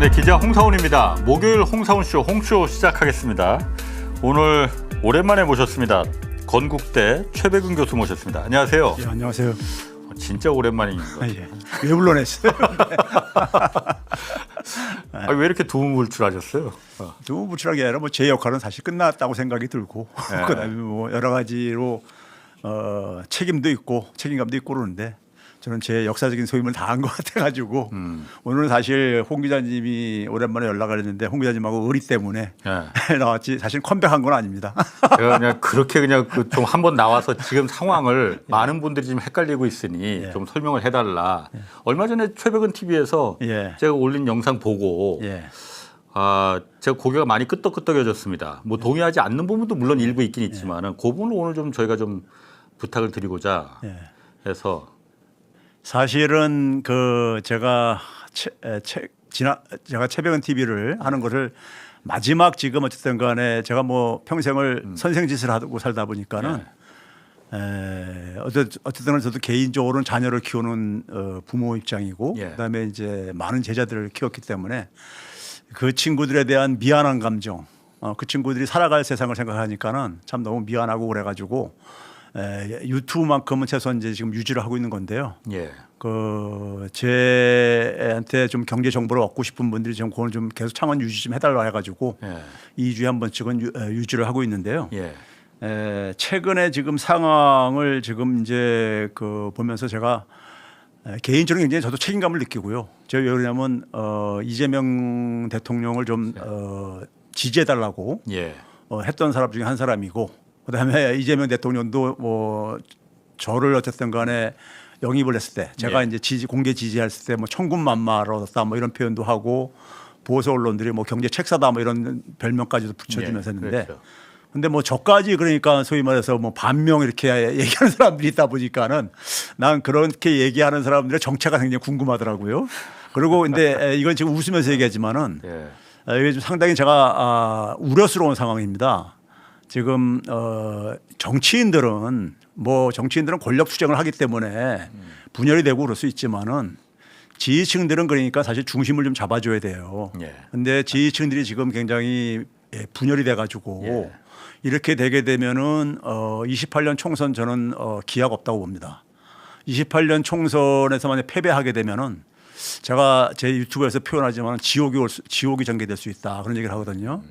네, 기자 홍사훈입니다. 목요일 홍사훈쇼 홍쇼 시작하겠습니다. 오늘 오랜만에 모셨습니다. 건국대 최백은 교수 모셨습니다. 안녕하세요. 예, 안녕하세요. 진짜 오랜만인 것 같아요. 예. 왜 불러냈어요? 왜 이렇게 두무불출하셨어요? 너무 부추하게 아니라 뭐 제 역할은 사실 끝났다고 생각이 들고 네. 그다음에 뭐 여러 가지로 책임도 있고 책임감도 있고 그러는데 저는 제 역사적인 소임을 다한 것 같아가지고 오늘은 사실 홍 기자님이 오랜만에 연락을 했는데 홍 기자님하고 의리 때문에 나왔지 사실 컴백한 건 아닙니다. 제가 그냥 그렇게 그냥 좀 한번 나와서 지금 상황을 많은 분들이 지금 헷갈리고 있으니 좀 설명을 해달라. 얼마 전에 최백은 TV에서 제가 올린 영상 보고 제가 고개가 많이 끄덕끄덕해졌습니다. 뭐 동의하지 않는 부분도 물론 일부 있긴 있지만은 그 부분을 오늘 좀 저희가 좀 부탁을 드리고자 해서. 사실은 그 제가 제가 최백은 TV를 하는 것을 마지막 지금 어쨌든 간에 제가 뭐 평생을 선생짓을 하고 살다 보니까는 어쨌든 저도 개인적으로는 자녀를 키우는 부모 입장이고 그다음에 이제 많은 제자들을 키웠기 때문에 그 친구들에 대한 미안한 감정, 그 친구들이 살아갈 세상을 생각하니까는 참 너무 미안하고 그래가지고 유튜브만큼은 최소한 이제 지금 유지를 하고 있는 건데요. 그 제한테 좀 경제 정보를 얻고 싶은 분들이 좀 그걸 좀 계속 창원 유지 좀 해달라 해가지고 2주에 한 번씩은 유지를 하고 있는데요. 최근에 지금 상황을 지금 이제 그 보면서 제가 개인적으로 굉장히 저도 책임감을 느끼고요. 제가 왜 그러냐면 이재명 대통령을 좀 지지해달라고 했던 사람 중에 한 사람이고. 그다음에 이재명 대통령도 뭐 저를 어쨌든 간에 영입을 했을 때 제가 이제 공개 지지했을 때 뭐 천군만마로다 뭐 이런 표현도 하고 보수 언론들이 뭐 경제 책사다 뭐 이런 별명까지도 붙여주면서 했는데 근데 뭐 저까지 그러니까 소위 말해서 뭐 반명 이렇게 얘기하는 사람들이 있다 보니까는 난 그렇게 얘기하는 사람들의 정체가 굉장히 궁금하더라고요. 그리고 근데 이건 지금 웃으면서 얘기하지만은 이게 좀 상당히 제가 우려스러운 상황입니다. 지금 정치인들은 권력 투쟁을 하기 때문에 분열이 되고 그럴 수 있지만은 지지층들은 그러니까 사실 중심을 좀 잡아줘야 돼요. 그런데 지지층들이 지금 굉장히 분열이 돼가지고 이렇게 되게 되면은 28년 총선 저는 기약 없다고 봅니다. 28년 총선에서 만약 패배하게 되면은 제가 제 유튜브에서 표현하지만 지옥이 전개될 수 있다 그런 얘기를 하거든요.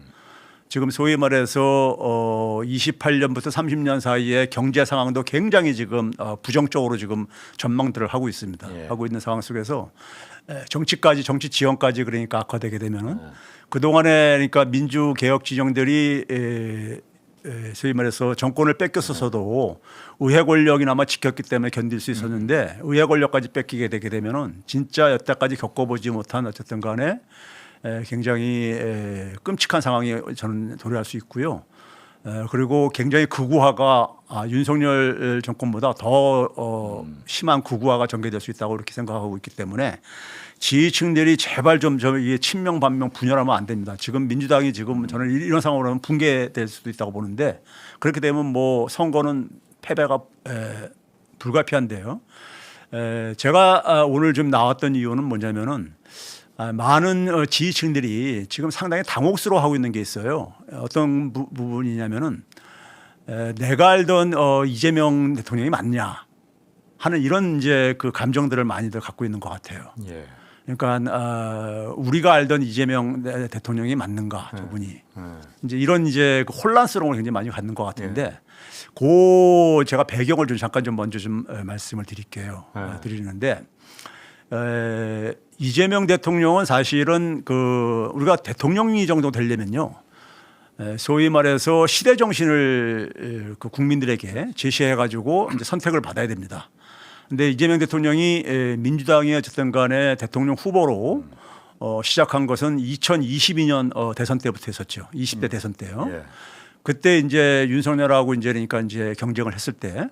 지금 소위 말해서 28년부터 30년 사이에 경제 상황도 굉장히 지금 부정적으로 지금 전망들을 하고 있습니다. 하고 있는 상황 속에서 정치 지형까지 그러니까 악화되게 되면은 그동안에 그러니까 민주개혁 진영들이 소위 말해서 정권을 뺏겼었어도 의회 권력이나마 지켰기 때문에 견딜 수 있었는데 의회 권력까지 뺏기게 되게 되면은 진짜 여태까지 겪어보지 못한 어쨌든 간에 굉장히 끔찍한 상황이 저는 도래할 수 있고요. 그리고 굉장히 극우화가 윤석열 정권보다 더 심한 극우화가 전개될 수 있다고 그렇게 생각하고 있기 때문에 지지층들이 제발 좀 이게 친명 반명 분열하면 안 됩니다. 지금 민주당이 지금 저는 이런 상황으로 하면 붕괴될 수도 있다고 보는데 그렇게 되면 뭐 선거는 패배가 불가피한데요. 제가 오늘 좀 나왔던 이유는 뭐냐면은 많은 지지층들이 지금 상당히 당혹스러워하고 있는 게 있어요. 어떤 부분이냐면은 내가 알던 이재명 대통령이 맞냐 하는 이런 이제 그 감정들을 많이들 갖고 있는 것 같아요. 그러니까 우리가 알던 이재명 대통령이 맞는가 저분이 이제 이런 이제 그 혼란스러움을 굉장히 많이 갖는 것 같은데 그 제가 배경을 좀 잠깐 좀 먼저 좀 말씀을 드릴게요. 드리는데. 이재명 대통령은 사실은 그 우리가 대통령이 정도 되려면요. 소위 말해서 시대 정신을 그 국민들에게 제시해 가지고 이제 선택을 받아야 됩니다. 근데 이재명 대통령이 민주당이 어쨌든 간에 대통령 후보로 시작한 것은 2022년 대선 때부터 했었죠. 20대 대선 때요. 그때 이제 윤석열하고 이제 그러니까 이제 경쟁을 했을 때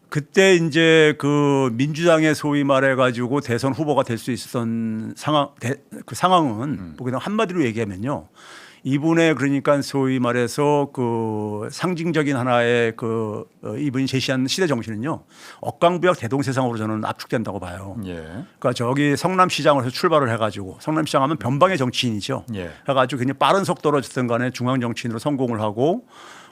그때 이제 그 민주당의 소위 말해가지고 대선 후보가 될 수 있었던 상황, 그 상황은 보기에는 한마디로 얘기하면요. 이분의 그러니까 소위 말해서 그 상징적인 하나의 그 이분이 제시한 시대 정신은요 억강부약 대동세상으로 저는 압축된다고 봐요. 예. 그러니까 저기 성남시장으로서 출발을 해가지고 성남시장 하면 변방의 정치인이죠. 예. 해가지고 굉장히 빠른 속도로 어쨌든 간에 중앙 정치인으로 성공을 하고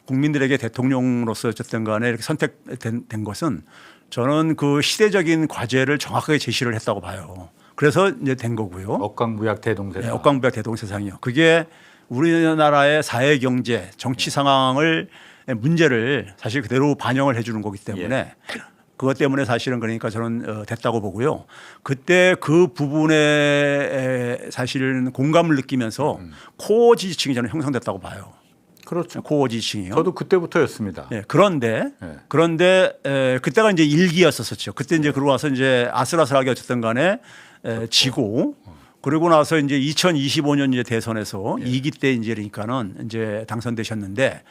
국민들에게 대통령으로서 어쨌든 간에 이렇게 선택된 것은 저는 그 시대적인 과제를 정확하게 제시를 했다고 봐요. 그래서 이제 된 거고요. 억강부약 대동세상. 네, 억강부약 대동세상이요. 그게 우리나라의 사회 경제 정치 상황을 문제를 사실 그대로 반영을 해 주는 거기 때문에 그것 때문에 사실은 그러니까 저는 됐다고 보고요. 그때 그 부분에 사실은 공감을 느끼면서 코어 지지층이 저는 형성됐다고 봐요. 그렇죠. 코어 지지층이요. 저도 그때부터였습니다. 네, 그런데 그때가 이제 일기였었죠. 그때 이제 그러고 와서 이제 아슬아슬하게 어쨌든 간에 지고 그리고 나서 이제 2025년 이제 대선에서 2기 때 이제 그러니까는 이제 당선되셨는데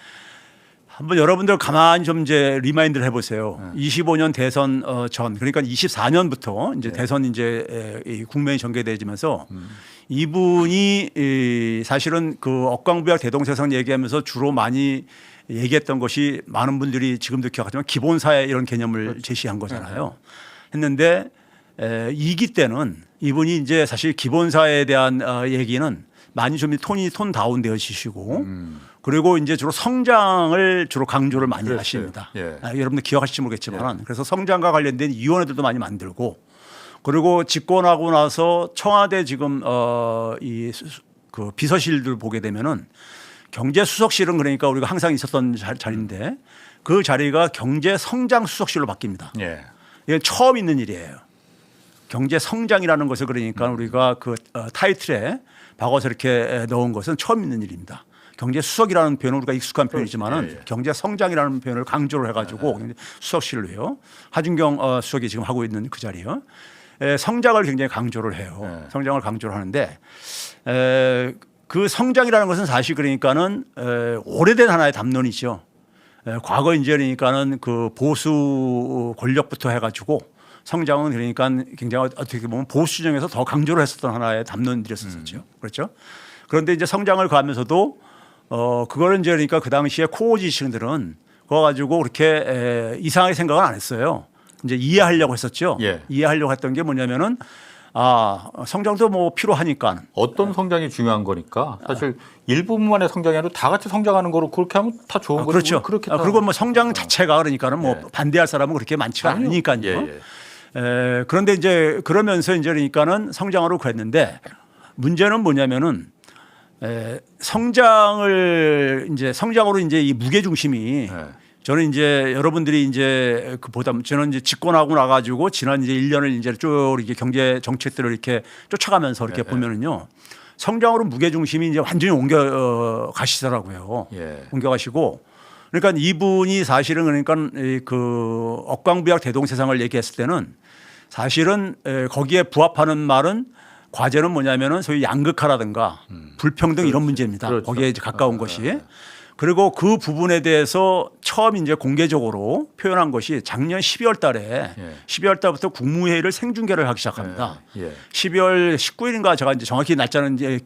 한번 여러분들 가만히 좀 이제 리마인드를 해보세요. 25년 대선 전 그러니까 24년부터 이제 대선 이제 이 국면이 전개되지면서 이분이 사실은 그 억강부약 대동세상 얘기하면서 주로 많이 얘기했던 것이 많은 분들이 지금도 기억하지만 기본사회 이런 개념을 제시한 거잖아요. 했는데 2기 때는 이분이 이제 사실 기본사회에 대한 얘기는 많이 좀 톤 다운되어지시고 그리고 이제 주로 성장을 주로 강조를 많이 그랬어요. 하십니다. 예. 여러분들 기억하실지 모르겠지만 그래서 성장과 관련된 위원회들도 많이 만들고 그리고 집권하고 나서 청와대 지금 그 비서실들 보게 되면은 경제수석실은 그러니까 우리가 항상 있었던 자리인데 그 자리가 경제성장수석실로 바뀝니다. 예. 이건 처음 있는 일이에요. 경제성장이라는 것을 그러니까 우리가 그 타이틀에 박아서 이렇게 넣은 것은 처음 있는 일입니다. 경제수석이라는 표현은 우리가 익숙한 표현이지만은 경제성장이라는 표현을 강조를 해가지고 수석실로요. 하준경 수석이 지금 하고 있는 그 자리요. 성장을 굉장히 강조를 해요. 성장을 강조를 하는데 그 성장이라는 것은 사실 그러니까는 오래된 하나의 담론이죠. 과거 이제 그러니까는 그 보수 권력부터 해가지고 성장은 그러니까 굉장히 어떻게 보면 보수 진영에서 더 강조를 했었던 하나의 담론들이었었죠. 그렇죠. 그런데 이제 성장을 가면서도 그거는 이제 그러니까 그 당시에 코어 지지층들은 그거 가지고 그렇게 이상하게 생각은 안 했어요. 이제 이해하려고 했었죠. 예. 이해하려고 했던 게 뭐냐면은 성장도 뭐 필요하니까. 어떤 성장이 중요한 거니까 사실 일부분만의 성장이 아니라 다 같이 성장하는 거로 그렇게 하면 다 좋은 거죠. 그렇죠. 그렇게 그리고 뭐 성장 자체가 그러니까는 뭐 반대할 사람은 그렇게 많지가 않으니까요. 그런데 이제 그러면서 이제 그러니까는 성장으로 그랬는데 문제는 뭐냐면은 성장을 이제 성장으로 이제 이 무게 중심이 저는 이제 여러분들이 이제 그 보다 저는 이제 집권하고 나가지고 지난 이제 1년을 이제 쭉 이렇게 경제 정책들을 이렇게 쫓아가면서 이렇게 보면은요 성장으로 무게 중심이 이제 완전히 옮겨 가시더라고요. 옮겨 가시고 그러니까 이분이 사실은 그러니까 그 억강부약 대동세상을 얘기했을 때는 사실은 거기에 부합하는 말은 과제는 뭐냐면은 소위 양극화라든가 불평등 이런 문제입니다. 그렇죠. 거기에 이제 가까운 것이. 그리고 그 부분에 대해서 처음 이제 공개적으로 표현한 것이 작년 12월 달에 12월 달부터 국무회의를 생중계를 하기 시작합니다. 12월 19일인가 제가 이제 정확히 날짜는 이제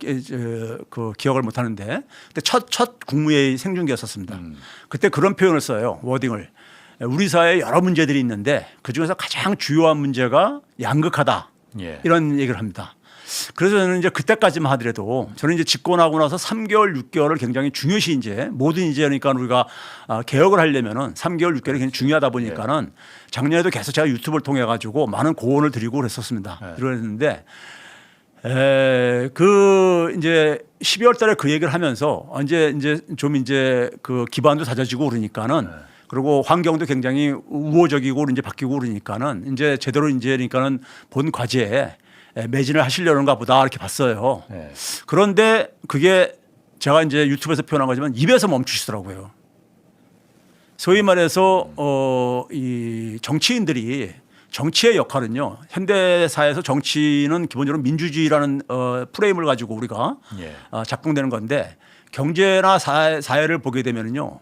그 기억을 못 하는데 근데 첫 국무회의 생중계였었습니다. 그때 그런 표현을 써요. 워딩을. 우리 사회에 여러 문제들이 있는데 그중에서 가장 주요한 문제가 양극화다. 이런 얘기를 합니다. 그래서 저는 이제 그때까지만 하더라도 저는 이제 집권하고 나서 3개월, 6개월을 굉장히 중요시 이제 모든 이제 그러니까 우리가 개혁을 하려면은 3개월, 6개월이 굉장히 중요하다 보니까는 작년에도 계속 제가 유튜브를 통해 가지고 많은 고언을 드리고 그랬었습니다. 그랬는데 그 이제 12월 달에 그 얘기를 하면서 이제 좀 이제 그 기반도 다져지고 그러니까는 그리고 환경도 굉장히 우호적이고 이제 바뀌고 그러니까는 이제 제대로 이제 그러니까는 본 과제에 매진을 하시려는가 보다 이렇게 봤어요. 그런데 그게 제가 이제 유튜브에서 표현한 거지만 입에서 멈추시더라고요. 소위 말해서 이 정치인들이 정치의 역할은요. 현대 사회에서 정치는 기본적으로 민주주의라는 프레임을 가지고 우리가 작동되는 건데 경제나 사회를 보게 되면은요.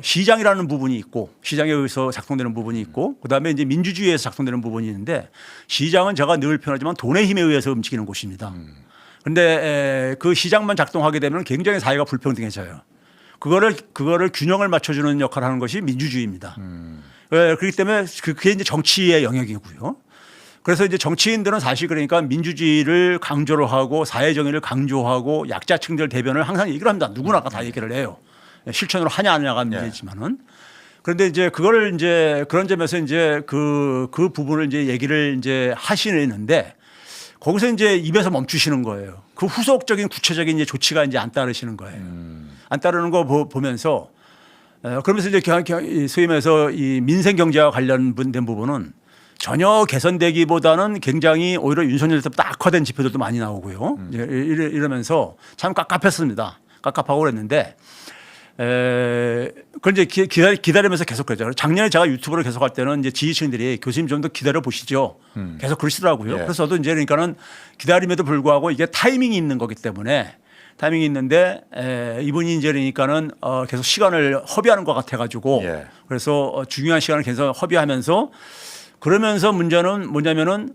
시장이라는 부분이 있고 시장에 의해서 작동되는 부분이 있고 그다음에 이제 민주주의에서 작동되는 부분이 있는데 시장은 제가 늘 표현하지만 돈의 힘에 의해서 움직이는 곳입니다. 근데 그 시장만 작동하게 되면 굉장히 사회가 불평등해져요. 그거를 균형을 맞춰주는 역할을 하는 것이 민주주의입니다. 그렇기 때문에 그게 이제 정치의 영역이고요. 그래서 이제 정치인들은 사실 그러니까 민주주의를 강조를 하고 사회정의를 강조하고 약자층들 대변을 항상 얘기를 합니다. 누구나 다 얘기를 해요. 실천으로 하냐 안 하냐가 문제지만은. 그런데 이제 그거를 이제 그런 점에서 이제 그 부분을 이제 얘기를 이제 하시는데 거기서 이제 입에서 멈추시는 거예요. 그 후속적인 구체적인 이제 조치가 이제 안 따르시는 거예요. 안 따르는 거 보면서 그러면서 이제 소위 말해서 이 민생 경제와 관련된 부분은 전혀 개선되기보다는 굉장히 오히려 윤석열 때부터 악화된 지표들도 많이 나오고요. 이러면서 참 깝깝했습니다. 깝깝하고 그랬는데 그걸 이제 기다리면서 계속 그러죠. 작년에 제가 유튜브를 계속 할 때는 이제 지지층들이 교수님 좀 더 기다려 보시죠. 계속 그러시더라고요. 예. 그래서 저도 이제 그러니까는 기다림에도 불구하고 이게 타이밍이 있는 거기 때문에 타이밍이 있는데 이분이 이제 그러니까는 계속 시간을 허비하는 것 같아 가지고 예. 그래서 중요한 시간을 계속 허비하면서 그러면서 문제는 뭐냐면은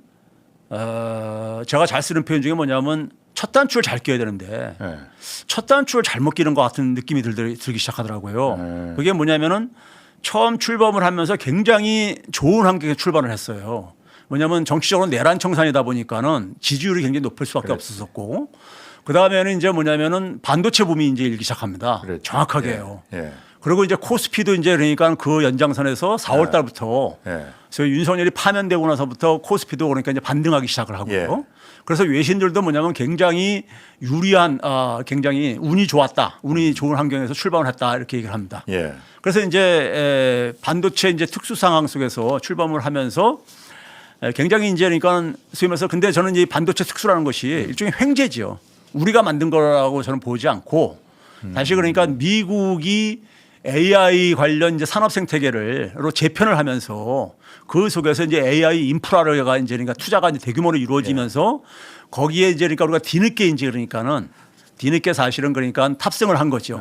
제가 잘 쓰는 표현 중에 뭐냐면 첫 단추를 잘 끼워야 되는데 예. 첫 단추를 잘못 끼는 것 같은 느낌이 들기 시작하더라고요. 그게 뭐냐면은 처음 출범을 하면서 굉장히 좋은 환경에 출발을 했어요. 뭐냐면 정치적으로 내란 청산이다 보니까는 지지율이 굉장히 높을 수밖에 없었었고 그 다음에는 이제 뭐냐면은 반도체 붐이 이제 일기 시작합니다. 그렇죠. 정확하게요. 예. 그리고 이제 코스피도 이제 그러니까 그 연장선에서 4월 달부터 그래서 윤석열이 파면되고 나서부터 코스피도 그러니까 이제 반등하기 시작을 하고요. 예. 그래서 외신들도 뭐냐면 굉장히 유리한 굉장히 운이 좋았다. 운이 좋은 환경에서 출범을 했다. 이렇게 얘기를 합니다. 예. 그래서 이제 반도체 이제 특수 상황 속에서 출범을 하면서 굉장히 이제 그러니까 소위 말해서 근데 저는 이 반도체 특수라는 것이 일종의 횡재죠. 우리가 만든 거라고 저는 보지 않고 다시 그러니까 미국이 AI 관련 이제 산업 생태계로 재편을 하면서 그 속에서 이제 AI 인프라가 이제 그러니까 투자가 이제 대규모로 이루어지면서 거기에 이제 그러니까 우리가 뒤늦게 이제 그러니까는 뒤늦게 사실은 그러니까 탑승을 한 거죠.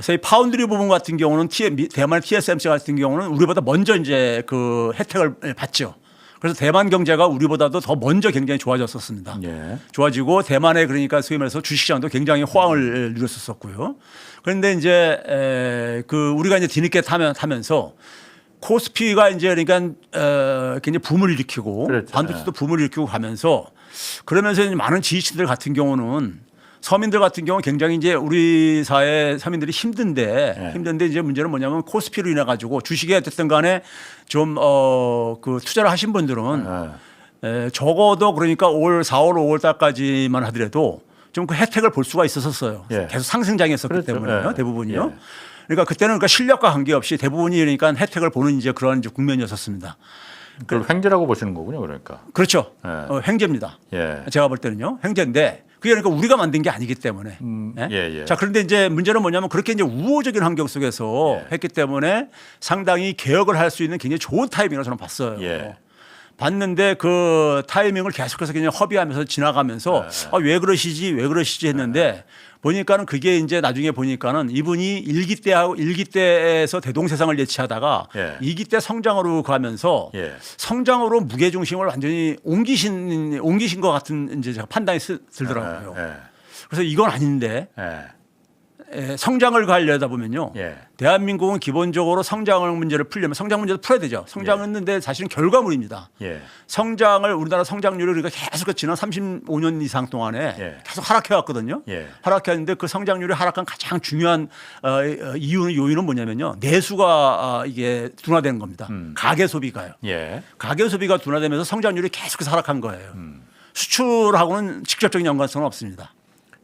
저희 파운드리 부분 같은 경우는 대만 TSMC 같은 경우는 우리보다 먼저 이제 그 혜택을 받죠. 그래서 대만 경제가 우리보다도 더 먼저 굉장히 좋아졌었습니다. 예. 좋아지고 대만의 그러니까 소위 말해서 주식시장도 굉장히 호황을 누렸었고요. 그런데 이제 그 우리가 이제 뒤늦게 타면서 코스피가 이제 그러니까 굉장히 붐을 일으키고 그렇죠. 반도체도 붐을 일으키고 가면서 그러면서 이제 많은 지지층들 같은 경우는 서민들 같은 경우는 굉장히 이제 우리 사회 서민들이 힘든데 이제 문제는 뭐냐면 코스피로 인해 가지고 주식에 어쨌든 간에 좀 그 투자를 하신 분들은 적어도 그러니까 올 4월 5월 달까지만 하더라도 좀 그 혜택을 볼 수가 있었어요. 계속 상승장이었었기 그렇죠. 때문에요. 대부분이요. 그러니까 그때는 그러니까 실력과 관계없이 대부분이 그러니까 혜택을 보는 이제 그런 이제 국면이었었습니다. 그걸 횡재라고 보시는 거군요, 그러니까. 그렇죠. 횡재입니다. 예. 제가 볼 때는요. 횡재인데 그게 그러니까 우리가 만든 게 아니기 때문에. 예. 자, 그런데 이제 문제는 뭐냐면 그렇게 이제 우호적인 환경 속에서 했기 때문에 상당히 개혁을 할 수 있는 굉장히 좋은 타이밍이라고 저는 봤어요. 예. 봤는데 그 타이밍을 계속해서 그냥 허비하면서 지나가면서 왜 그러시지 했는데 보니까는 그게 이제 나중에 보니까는 이분이 1기 때에서 대동세상을 예치하다가 2기 때 성장으로 가면서 성장으로 무게중심을 완전히 옮기신 것 같은 이제 제가 판단이 들더라고요. 그래서 이건 아닌데 성장을 가려다 보면요. 대한민국은 기본적으로 성장을 문제를 풀려면 성장 문제도 풀어야 되죠. 성장했는데 사실은 결과물입니다. 성장을 우리나라 성장률을 그러니까 계속 지난 35년 이상 동안에 계속 하락해 왔거든요. 하락해 왔는데 그 성장률이 하락한 가장 중요한 요인은 뭐냐면요. 내수가 이게 둔화되는 겁니다. 가계 소비가요. 가계 소비가 둔화되면서 성장률이 계속해서 하락한 거예요. 수출하고는 직접적인 연관성은 없습니다.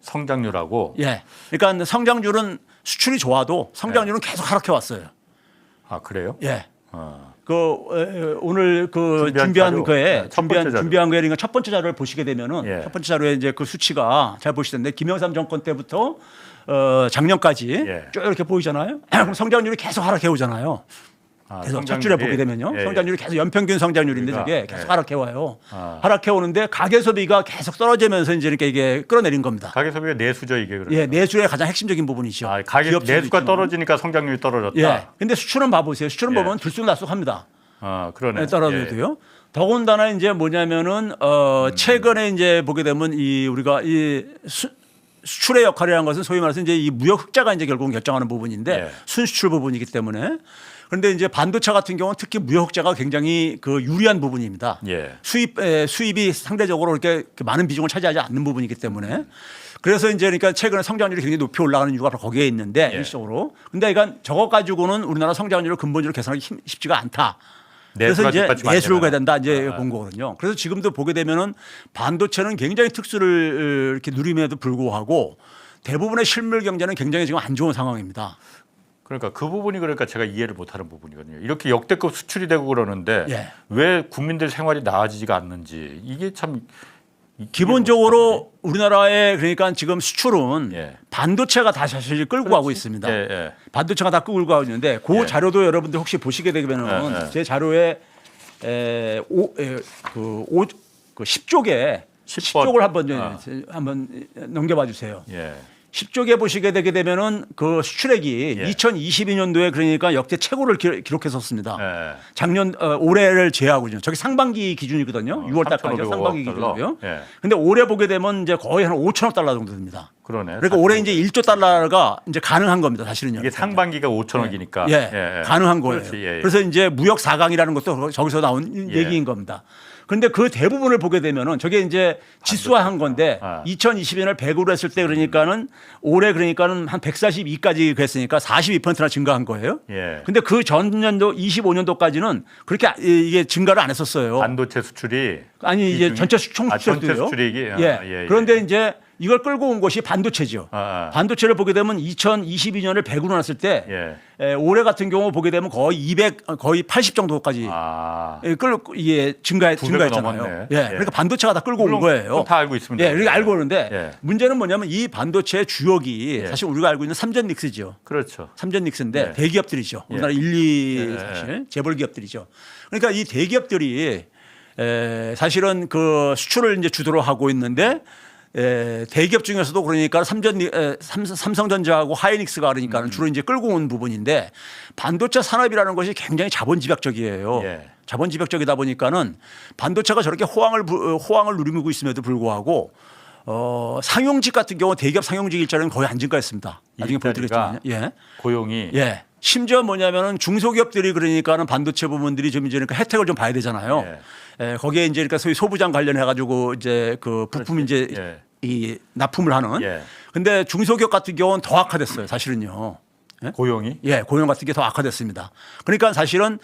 성장률하고. 그러니까 성장률은 수출이 좋아도 성장률은 계속 하락해 왔어요. 아, 그래요? 그 오늘 그 준비한 거에 그러니까 첫 번째 자료를 보시게 되면은 첫 번째 자료에 이제 그 수치가 잘 보시던데 김영삼 정권 때부터 작년까지 쭉 이렇게 보이잖아요. 그럼 성장률이 계속 하락해 오잖아요. 그래서 첫 줄에 보게 되면요. 성장률이 계속 연평균 성장률인데 저게 계속 하락해 와요. 하락해 오는데 가계 소비가 계속 떨어지면서 이제 이렇게 이게 끌어내린 겁니다. 가계 소비가 내수죠, 이게. 그러니까. 내수의 가장 핵심적인 부분이죠. 가계 내수가 떨어지니까 성장률이 떨어졌다. 근데 수출은 봐보세요. 수출은 보면 들쑥날쑥합니다. 그러네. 떨어져도요. 더군다나 이제 뭐냐면은 최근에 이제 보게 되면 이 우리가 이 수출의 역할이라는 것은 소위 말해서 이제 이 무역 흑자가 이제 결국은 결정하는 부분인데 예. 순수출 부분이기 때문에 그런데 이제 반도체 같은 경우는 특히 무역 흑자가 굉장히 그 유리한 부분입니다. 예. 수입이 상대적으로 이렇게 많은 비중을 차지하지 않는 부분이기 때문에 그래서 이제 그러니까 최근에 성장률이 굉장히 높이 올라가는 이유가 바로 거기에 있는데 예. 일시적으로. 근데 이건 저것 가지고는 우리나라 성장률을 근본적으로 개선하기 쉽지가 않다. 그래서 이제 내수를 가야 된다 이제 본 거거든요. 그래서 지금도 보게 되면은 반도체는 굉장히 특수를 이렇게 누림에도 불구하고 대부분의 실물 경제는 굉장히 지금 안 좋은 상황입니다. 그러니까 그 부분이 그러니까 제가 이해를 못하는 부분이거든요. 이렇게 역대급 수출이 되고 그러는데 예. 왜 국민들 생활이 나아지지가 않는지 이게 참 기본적으로 우리나라의 그러니까 지금 수출은 예. 반도체가 다 사실 끌고 가고 있습니다. 예, 예. 반도체가 다 끌고 가고 있는데 그 예. 자료도 여러분들 혹시 보시게 되면은 예, 예. 제 자료에 그 10쪽에 10쪽을 한번 넘겨봐 주세요. 예. 10쪽에 보시게 되게 되면은 그 수출액이 예. 2022년도에 그러니까 역대 최고를 기록했었습니다. 예. 작년 올해를 제외하고요. 저기 상반기 기준이거든요. 6월 달까지 상반기 기준이고요. 예. 근데 올해 보게 되면 이제 거의 한 5천억 달러 정도 됩니다. 그러네. 그러니까 올해 이제 1조 달러가 이제 가능한 겁니다. 사실은요. 이게 상반기가 5천억이니까. 예. 가능한 거예요. 그렇지, 예. 그래서 이제 무역 4강이라는 것도 저기서 나온 예. 얘기인 겁니다. 그런데 그 대부분을 보게 되면은 저게 이제 지수화한 건데 2020년을 100으로 했을 때 그러니까는 올해 그러니까는 한 142까지 그랬으니까 42%나 증가한 거예요. 예. 근데 그 전년도 25년도까지는 그렇게 이게 증가를 안 했었어요. 반도체 수출이 아니 이제 전체 총 전체 수출도요. 수출액이 예. 그런데 이제 이걸 끌고 온 것이 반도체죠. 반도체를 보게 되면 2022년을 100으로 놨을 때 올해 같은 경우 보게 되면 거의 200, 거의 80 정도까지 이게 증가했잖아요. 예. 그러니까 반도체가 다 끌고 온 거예요. 다 알고 있습니다. 예, 그러니까 알고 오는데 문제는 뭐냐면 이 반도체 주역이 사실 우리가 알고 있는 삼전닉스죠. 그렇죠. 삼전닉스인데 대기업들이죠. 우리나라 1, 2 사실 재벌 기업들이죠. 그러니까 이 대기업들이 사실은 그 수출을 이제 주도로 하고 있는데 대기업 중에서도 그러니까 삼성전자하고 하이닉스가 그러니까 주로 이제 끌고 온 부분인데 반도체 산업이라는 것이 굉장히 자본집약적이에요. 자본집약적이다 보니까는 반도체가 저렇게 호황을 누리고 있음에도 불구하고 상용직 같은 경우 대기업 상용직 일자리는 거의 안 증가했습니다. 나중에 보여드리겠지만요. 고용이 심지어 뭐냐면은 중소기업들이 그러니까는 반도체 부분들이 좀 이제 그러니까 혜택을 좀 봐야 되잖아요. 거기에 이제 그러니까 소위 소부장 관련해 가지고 이제 그 부품 이제 이 납품을 하는. 근데 중소기업 같은 경우는 더 악화됐어요. 사실은요. 고용이? 고용 같은 게 더 악화됐습니다. 그러니까 사실은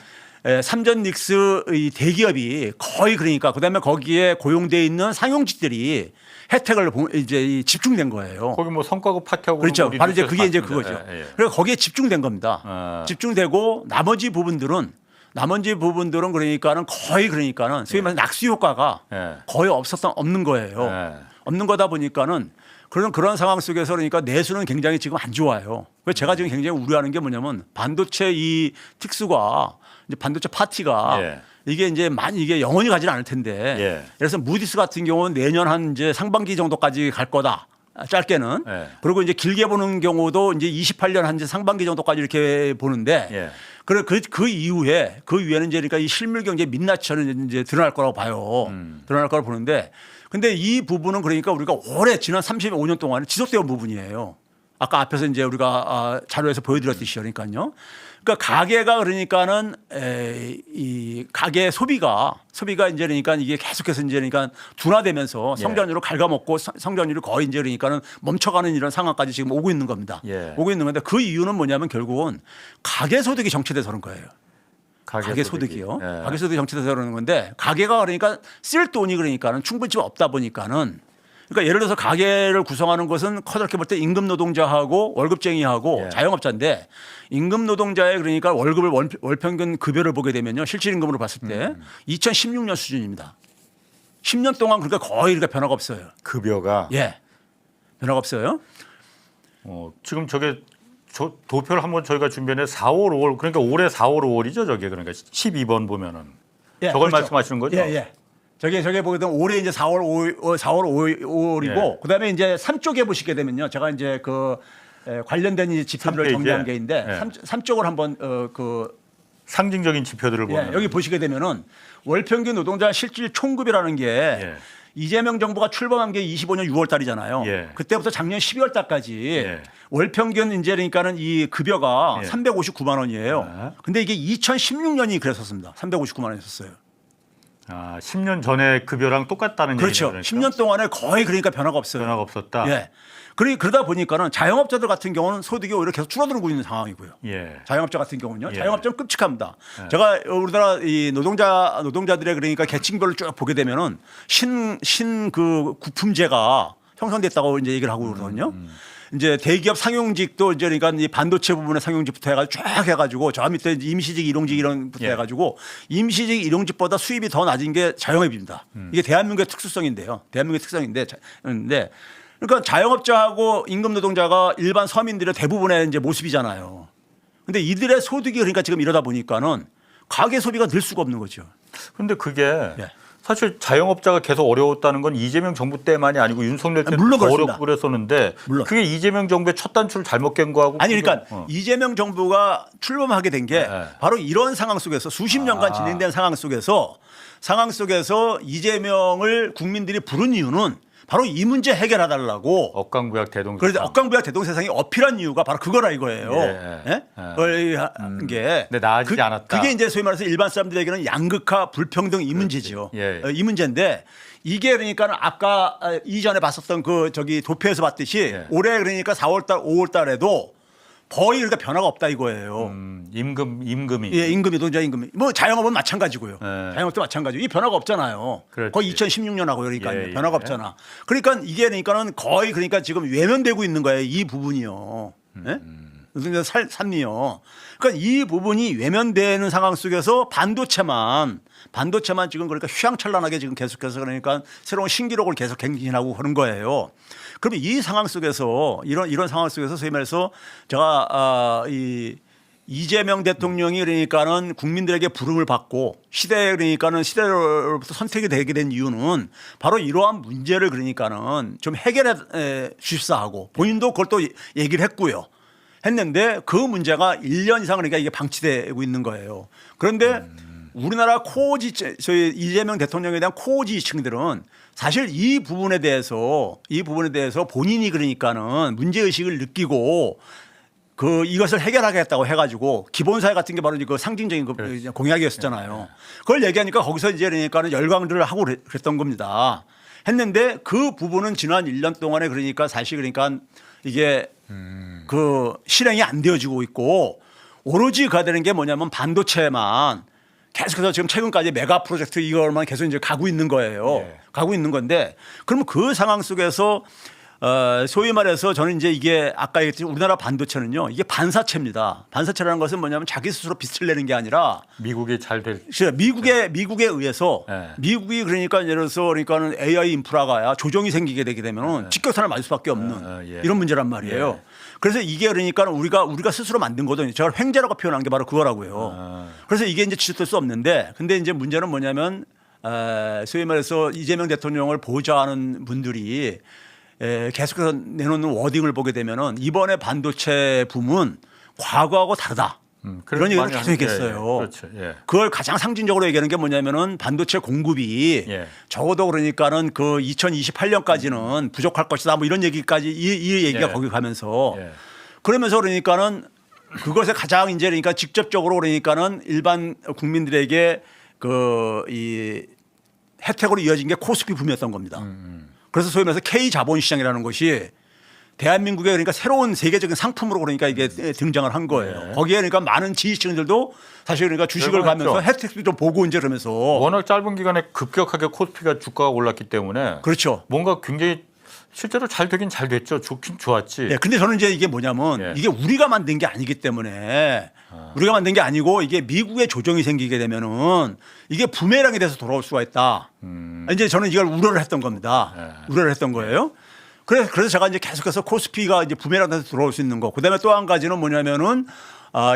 삼전닉스 이 대기업이 거의 그러니까 그다음에 거기에 고용돼 있는 상용직들이 혜택을 이제 집중된 거예요. 거기 뭐 성과급 파티하고 그렇죠. 바로 이제 그게 이제 그거죠. 그래서 거기에 집중된 겁니다. 집중되고 나머지 부분들은 그러니까는 거의 그러니까는 소위 말해서 낙수 효과가 거의 없는 거예요. 없는 거다 보니까는 그런 상황 속에서 그러니까 내수는 굉장히 지금 안 좋아요. 그래서 제가 지금 굉장히 우려하는 게 뭐냐면 반도체 이 특수가 이제 반도체 파티가 이게 이제 이게 영원히 가지는 않을 텐데 그래서 무디스 같은 경우는 내년 한 이제 상반기 정도까지 갈 거다. 짧게는. 그리고 이제 길게 보는 경우도 이제 28년 한 이제 상반기 정도까지 이렇게 보는데 그 이후에는 이제 그러니까 이 실물 경제 민낯처럼 이제 드러날 거라고 봐요. 드러날 거라고 보는데 근데 이 부분은 그러니까 우리가 오래 지난 35년 동안 지속되어 온 부분이에요. 아까 앞에서 이제 우리가 자료에서 보여드렸듯이 그러니까요. 그러니까 가계가 그러니까는 이 가계 소비가 이제 그러니까 이게 계속해서 이제 그러니까 둔화되면서 성장률을 갉아먹고 성장률이 거의 이제 그러니까는 멈춰가는 이런 상황까지 지금 오고 있는 겁니다. 오고 있는 건데 그 i유는 뭐냐면 결국은 가계 소득이 정체돼서 그런 거예요. 가계 소득이요. 가계 소득이 정체돼서 그러는 건데 가계가 그러니까 쓸 돈이 그러니까는 충분치 없다 보니까는 그러니까 예를 들어서 가계를 구성하는 것은 커다랗게 볼 때 임금 노동자하고 월급쟁이하고 자영업자인데 임금 노동자의 그러니까 월급을 월평균 급여를 보게 되면요. 실질 임금으로 봤을 때 2016년 수준입니다. 10년 동안 그러니까 거의 이렇게 변화가 없어요. 급여가? 변화가 없어요. 지금 저게 도표를 한번 저희가 준비했는데 4월, 5월 그러니까 올해 4월, 5월이죠. 저게 그러니까 12번 보면은. 저걸 그렇죠. 말씀하시는 거죠? 저게 보게 되면 올해 이제 4월 5월이고 그다음에 이제 3쪽에 보시게 되면요. 제가 이제 그 관련된 이 지표들을 정리한 게 있는데 3쪽을 한번 상징적인 지표들을 보면 여기 보시게 되면은 월평균 노동자 실질 총급이라는 게 이재명 정부가 출범한 게 25년 6월 달이잖아요. 그때부터 작년 12월 달까지 월평균 이제 그러니까는 이 급여가 359만 원이에요. 근데 이게 2016년이 그랬었습니다. 359만 원이었어요. 아, 10년 전에 급여랑 똑같다는 그렇죠. 얘기죠. 그러니까? 10년 동안에 거의 그러니까 변화가 없어요. 변화가 없었다. 그러다 보니까는 자영업자들 같은 경우는 소득이 오히려 계속 줄어들고 있는 상황이고요. 자영업자 같은 경우는요. 자영업자는 끔찍합니다. 제가 우리나라 이 노동자들의 그러니까 계층별로 쭉 보게 되면은 그 구품제가 형성됐다고 이제 얘기를 하고 그러거든요. 이제 대기업 상용직도 이제 그러니까 이 반도체 부분의 상용직부터 해가지고 쫙 해가지고 저 밑에 임시직, 일용직 이런부터 해가지고 임시직, 일용직보다 수입이 더 낮은 게 자영업입니다. 이게 대한민국의 특수성인데요. 대한민국의 특성인데 그러니까 자영업자하고 임금 노동자가 일반 서민들의 대부분의 이제 모습이잖아요. 근데 이들의 소득이 그러니까 지금 이러다 보니까는 가계 소비가 늘 수가 없는 거죠. 그런데 그게 사실 자영업자가 계속 어려웠다는 건 이재명 정부 때만이 아니고 윤석열 때도 물론 어렵고 그랬었는데 그게 이재명 정부의 첫 단추를 잘못 깬 거하고 아니 그러니까 이재명 정부가 출범하게 된 게 바로 이런 상황 속에서 수십 년간 진행된 상황 속에서 이재명을 국민들이 부른 이유는 바로 이 문제 해결해달라고 억강부약 대동세상. 그런데 억강부약 대동세상이 어필한 이유가 바로 그거라 이거예요. 게 근데 나아지지 않았다. 그게 이제 소위 말해서 일반 사람들에게는 양극화, 불평등 이 문제죠. 이 문제인데 이게 그러니까 아까 이전에 봤었던 그 저기 도표에서 봤듯이 올해 그러니까 4월달, 5월달에도 거의 그러니까 변화가 없다 이거예요. 임금이. 임금이 노동자 임금이. 뭐 자영업은 마찬가지고요. 자영업도 마찬가지고 이 변화가 없잖아요. 그렇지. 거의 2016년하고 그러니까 변화가 없잖아. 그러니까 이게 그러니까는 거의 그러니까 지금 외면되고 있는 거예요. 이 부분이요. 노동자 삶이요. 그러니까 이 부분이 외면되는 상황 속에서 반도체만 지금 그러니까 휘황찬란하게 지금 계속해서 그러니까 새로운 신기록을 계속 갱신하고 그런 거예요. 그러면 이 상황 속에서 이런 상황 속에서 소위 말해서 제가 이 이재명 대통령이 그러니까는 국민들에게 부름을 받고 그러니까는 시대로부터 선택이 되게 된 이유는 바로 이러한 문제를 그러니까는 좀 해결해 주십사 하고 본인도 그걸 또 얘기를 했는데 그 문제가 1년 이상 그러니까 이게 방치되고 있는 거예요. 그런데 우리나라 저희 이재명 대통령에 대한 코어 지지층들은 사실 이 부분에 대해서 본인이 그러니까는 문제의식을 느끼고 이것을 해결하겠다고 해가지고 기본사회 같은 게 바로 그 상징적인 공약이었었잖아요. 그걸 얘기하니까 거기서 이제 그러니까는 열광들을 하고 그랬던 겁니다. 했는데 그 부분은 지난 1년 동안에 그러니까 사실 그러니까 이게 그 실행이 안 되어지고 있고 오로지 가야 되는 게 뭐냐면 반도체만 계속해서 지금 최근까지 메가 프로젝트 이걸만 계속 이제 가고 있는 거예요. 가고 있는 건데 그러면 그 상황 속에서 소위 말해서 저는 이제 이게 아까 얘기했듯이 우리나라 반도체는요 이게 반사체입니다. 반사체라는 것은 뭐냐면 자기 스스로 빛을 내는 게 아니라 미국이 잘 될. 미국에 의해서 미국이 그러니까 예를 들어서 그러니까는 AI 인프라가 조정이 생기게 되게 되면 직격탄을 맞을 수밖에 없는 이런 문제란 말이에요. 그래서 이게 그러니까 우리가 스스로 만든 거거든요. 제가 횡재라고 표현한 게 바로 그거라고요. 그래서 이게 이제 지적될 수 없는데 근데 이제 문제는 뭐냐면 소위 말해서 이재명 대통령을 보좌하는 분들이 계속해서 내놓는 워딩을 보게 되면은 이번에 반도체 붐은 과거하고 다르다. 이런 얘기를 계속 얘기했어요. 그렇죠. 그걸 가장 상징적으로 얘기하는 게 뭐냐면은 반도체 공급이 적어도 그러니까는 그 2028년까지는 부족할 것이다. 뭐 이런 얘기까지 이 얘기가 거기 가면서 그러면서 그러니까는 그것에 가장 이제 그러니까 직접적으로 그러니까는 일반 국민들에게 이 혜택으로 이어진 게 코스피 붐이었던 겁니다. 그래서 소위 말해서 K 자본시장이라는 것이 대한민국의 그러니까 새로운 세계적인 상품으로 그러니까 이게 등장을 한 거예요. 거기에 그러니까 많은 지지층들도 사실 그러니까 주식을 가면서 혜택도 좀 보고 이제 그러면서 워낙 짧은 기간에 급격하게 코스피가 주가가 올랐기 때문에 그렇죠. 뭔가 굉장히 실제로 잘 되긴 잘 됐죠. 좋긴 좋았지. 근데 저는 이제 이게 뭐냐면 이게 우리가 만든 게 아니기 때문에 우리가 만든 게 아니고 이게 미국의 조정이 생기게 되면은 이게 부메랑이 돼서 돌아올 수가 있다. 이제 저는 이걸 우려를 했던 겁니다. 우려를 했던 거예요. 그래서 제가 이제 계속해서 코스피가 이제 부메랑 돼서 돌아올 수 있는 거. 그다음에 또 한 가지는 뭐냐면은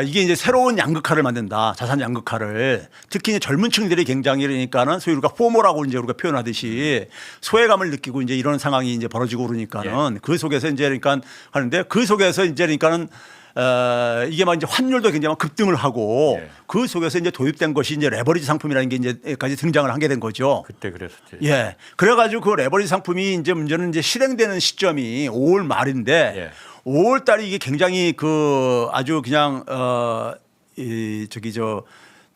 이게 이제 새로운 양극화를 만든다. 자산 양극화를. 특히 이제 젊은 층들이 굉장히 그러니까는 소위 우리가 포모라고 이제 우리가 표현하듯이 소외감을 느끼고 이제 이런 상황이 이제 벌어지고 그러니까는 그 속에서 이제 그러니까 하는데 그 속에서 이제 그러니까는 이게 막 이제 환율도 굉장히 급등을 하고 예. 그 속에서 이제 도입된 것이 이제 레버리지 상품이라는 게 이제까지 등장을 하게 된 거죠. 그때 그랬었지. 예. 그래가지고 그 레버리지 상품이 이제 문제는 이제 실행되는 시점이 5월 말인데 예. 5월 달이 이게 굉장히 그 아주 그냥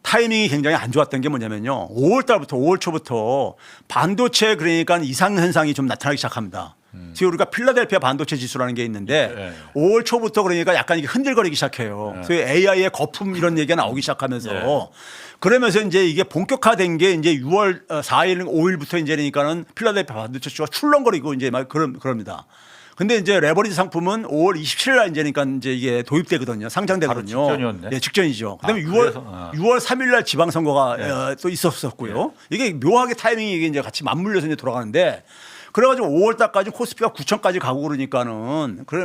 타이밍이 굉장히 안 좋았던 게 뭐냐면요. 5월 달부터 5월 초부터 반도체 그러니까 이상 현상이 좀 나타나기 시작합니다. 그래서 우리가 필라델피아 반도체 지수라는 게 있는데 5월 초부터 그러니까 약간 이게 흔들거리기 시작해요. 그래서 AI의 거품 이런 얘기가 나오기 시작하면서 그러면서 이제 이게 본격화된 게 이제 6월 4일, 5일부터 이제니까는 필라델피아 반도체 지수가 출렁거리고 이제 막 그럽니다. 근데 이제 레버리지 상품은 5월 27일 날 이제니까 이제 이게 도입되거든요. 상장되거든요. 바로 직전이었네. 네, 직전이죠. 그다음에 6월 3일 날 지방선거가 또 있었었고요. 이게 묘하게 타이밍이 이게 이제 같이 맞물려서 이제 돌아가는데 그래가지고 5월 달까지 코스피가 9천까지 가고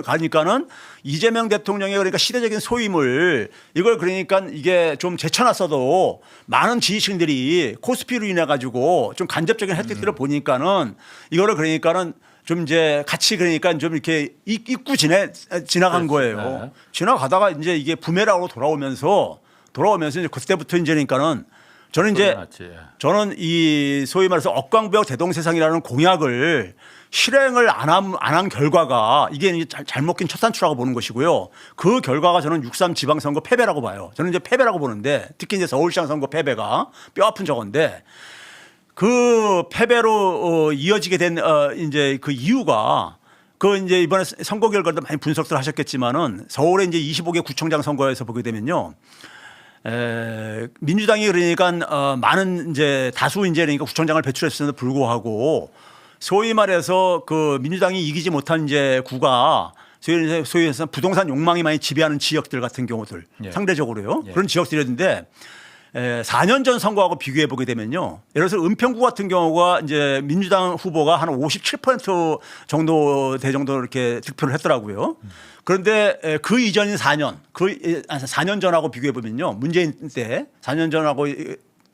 가니까는 이재명 대통령의 그러니까 시대적인 소임을 이걸 그러니까 이게 좀 제쳐놨어도 많은 지지층들이 코스피로 인해 가지고 좀 간접적인 혜택들을 보니까는 이거를 그러니까는 좀 이제 같이 그러니까 좀 이렇게 잊고 지나간 거예요. 네. 지나가다가 이제 이게 부메랑으로 돌아오면서 이제 그때부터 이제니까는 저는 이 소위 말해서 억광벽 대동세상이라는 공약을 실행을 안 한 결과가 이게 이제 잘 먹힌 첫 단추라고 보는 것이고요. 그 결과가 저는 6.3 지방선거 패배라고 봐요. 저는 이제 패배라고 보는데 특히 이제 서울시장 선거 패배가 뼈아픈 저건데 그 패배로 이어지게 된 이제 그 이유가 그 이제 이번에 선거 결과도 많이 분석들 하셨겠지만은 서울의 이제 25개 구청장 선거에서 보게 되면요. 민주당이 그러니까 많은 이제 다수 이제 그러니까 구청장을 배출했음에도 불구하고 소위 말해서 그 민주당이 이기지 못한 이제 구가 소위 해서 부동산 욕망이 많이 지배하는 지역들 같은 경우들 상대적으로요. 그런 지역들이었는데 4년 전 선거하고 비교해 보게 되면요. 예를 들어서 은평구 같은 경우가 이제 민주당 후보가 한 57% 정도 대정도 이렇게 득표를 했더라고요. 그런데 그 이전인 4년 전하고 비교해 보면요. 문재인 때 4년 전하고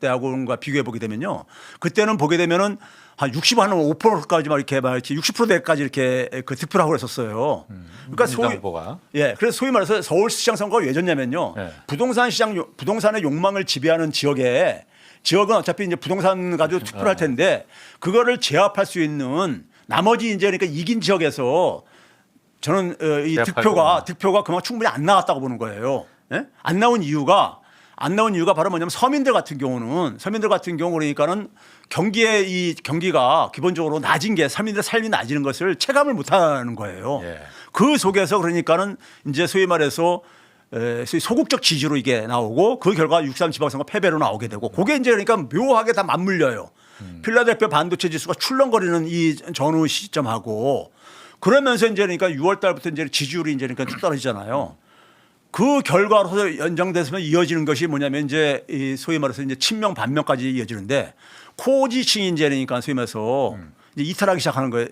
때하고가 비교해 보게 되면요. 그때는 보게 되면은 한 65%까지 막 이렇게 60%대까지 이렇게 그 득표를 하고 그랬었어요. 그러니까 그래서 소위 말해서 서울시장 선거가 왜 졌냐면요. 부동산의 욕망을 지배하는 지역은 어차피 이제 부동산 가지고 투표를 할 텐데 그거를 제압할 수 있는 나머지 이제 그러니까 이긴 지역에서 저는 이 득표가 그만큼 충분히 안 나왔다고 보는 거예요. 예? 안 나온 이유가 바로 뭐냐면 서민들 같은 경우 그러니까는 경기가 기본적으로 낮은 게 서민들의 삶이 낮은 것을 체감을 못 하는 거예요. 그 속에서 그러니까는 이제 소위 말해서 소극적 지지로 이게 나오고 그 결과 6.3 지방선거 패배로 나오게 되고 그게 이제 그러니까 묘하게 다 맞물려요. 필라델피아 반도체 지수가 출렁거리는 이 전후 시점하고 그러면서 이제 그러니까 6월 달부터 이제 지지율이 이제 그러니까 쭉 떨어지잖아요. 그 결과로서 연장돼서 이어지는 것이 뭐냐면 이제 이 소위 말해서 이제 친명 반명까지 이어지는데 코지층이 이제 그러니까 소위 말해서 이제 이탈하기 시작하는 거에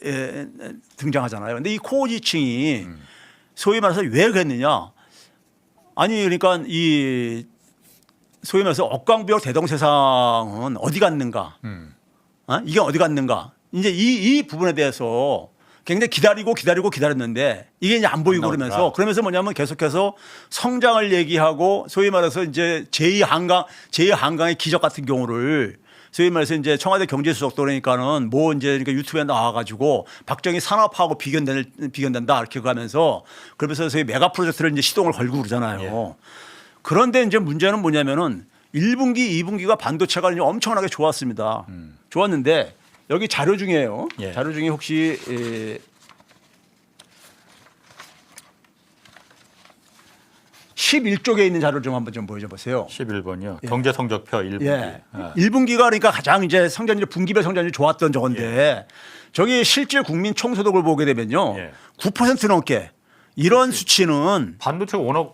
등장하잖아요. 근데 이 코지층이 소위 말해서 왜 그랬느냐? 아니 그러니까 이 소위 말해서 억광벽 대동세상은 어디 갔는가? 이게 어디 갔는가? 이제 이 부분에 대해서 굉장히 기다렸는데 이게 이제 안 보이고 그러면서 뭐냐면 계속해서 성장을 얘기하고 소위 말해서 이제 제2한강의 기적 같은 경우를 소위 말해서 이제 청와대 경제수석도 그러니까는 뭐 이제 그러니까 유튜브에 나와가지고 박정희 산업화하고 비견된다 이렇게 가면서 그러면서 소위 메가 프로젝트를 이제 시동을 걸고 그러잖아요. 그런데 이제 문제는 뭐냐면은 1분기, 2분기가 반도체가 이제 엄청나게 좋았습니다. 좋았는데 여기 자료 중에요. 자료 중에 혹시 11쪽에 있는 자료를 좀 한번 좀 보여줘 보세요. 11번이요. 경제 성적표 1분기. 1분기가 그러니까 가장 이제 성장률 분기별 성장률이 좋았던 저건데 저기 실질 국민 총소득을 보게 되면요. 9% 넘게 이런 수치는 반도체가 워낙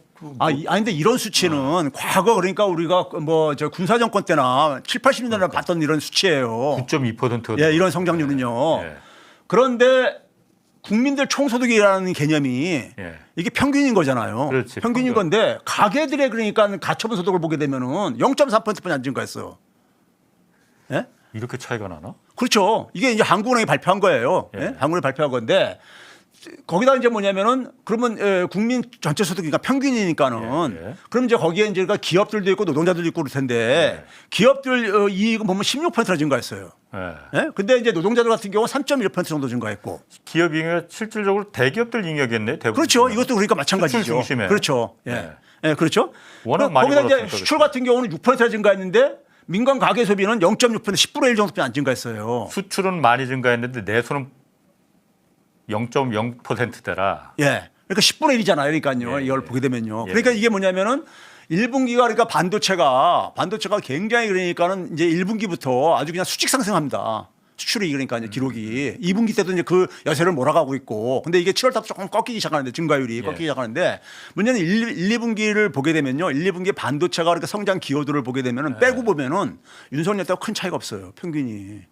근데 이런 수치는 과거 그러니까 우리가 뭐 저 군사정권 때나 7, 80년대나 봤던 이런 수치예요. 9.2%가 이런 성장률은요. 그런데 국민들 총소득이라는 개념이 이게 평균인 거잖아요. 그렇지, 평균인 건데 가계들의 그러니까 가처분 소득을 보게 되면은 0.3%뿐이 안 증가했어요. 이렇게 차이가 나나? 그렇죠. 이게 이제 한국은행이 발표한 거예요. 한국은행이 발표한 건데 거기다 이제 뭐냐면은 그러면 국민 전체 소득이니까 평균이니까는 예, 예. 그럼 이제 거기에 이제 기업들도 있고 노동자들도 있고 그럴 텐데 기업들 이익은 보면 16%나 증가했어요. 예? 근데 이제 노동자들 같은 경우 3.1% 정도 증가했고. 기업 잉여 실질적으로 대기업들 잉여겠네. 대부분. 그렇죠. 이것도 그러니까 마찬가지죠. 수출 중심에. 그렇죠. 예. 예, 그렇죠. 워낙 많이 거기다 이제 벌었으니까 수출 그렇죠. 같은 경우는 6%나 증가했는데 민간 가계 소비는 0.6% 10분의 1 정도밖에 안 증가했어요. 수출은 많이 증가했는데 내수는 0.0%대라. 예. 그러니까 10분의 1이잖아요. 그러니까요. 예, 이걸 예. 보게 되면요. 예. 그러니까 이게 뭐냐면은 1분기가 그러니까 반도체가 굉장히 그러니까는 이제 1분기부터 아주 그냥 수직 상승합니다. 수출이 그러니까 이제 기록이 2분기 때도 이제 그 여세를 몰아가고 있고 근데 이게 7월 달부터 조금 꺾이기 시작하는데 증가율이 꺾이기 시작하는데 문제는 1, 2분기를 보게 되면요. 1, 2분기 반도체가 그렇게 성장 기여도를 보게 되면은 빼고 보면은 윤석열 때와 큰 차이가 없어요. 평균이.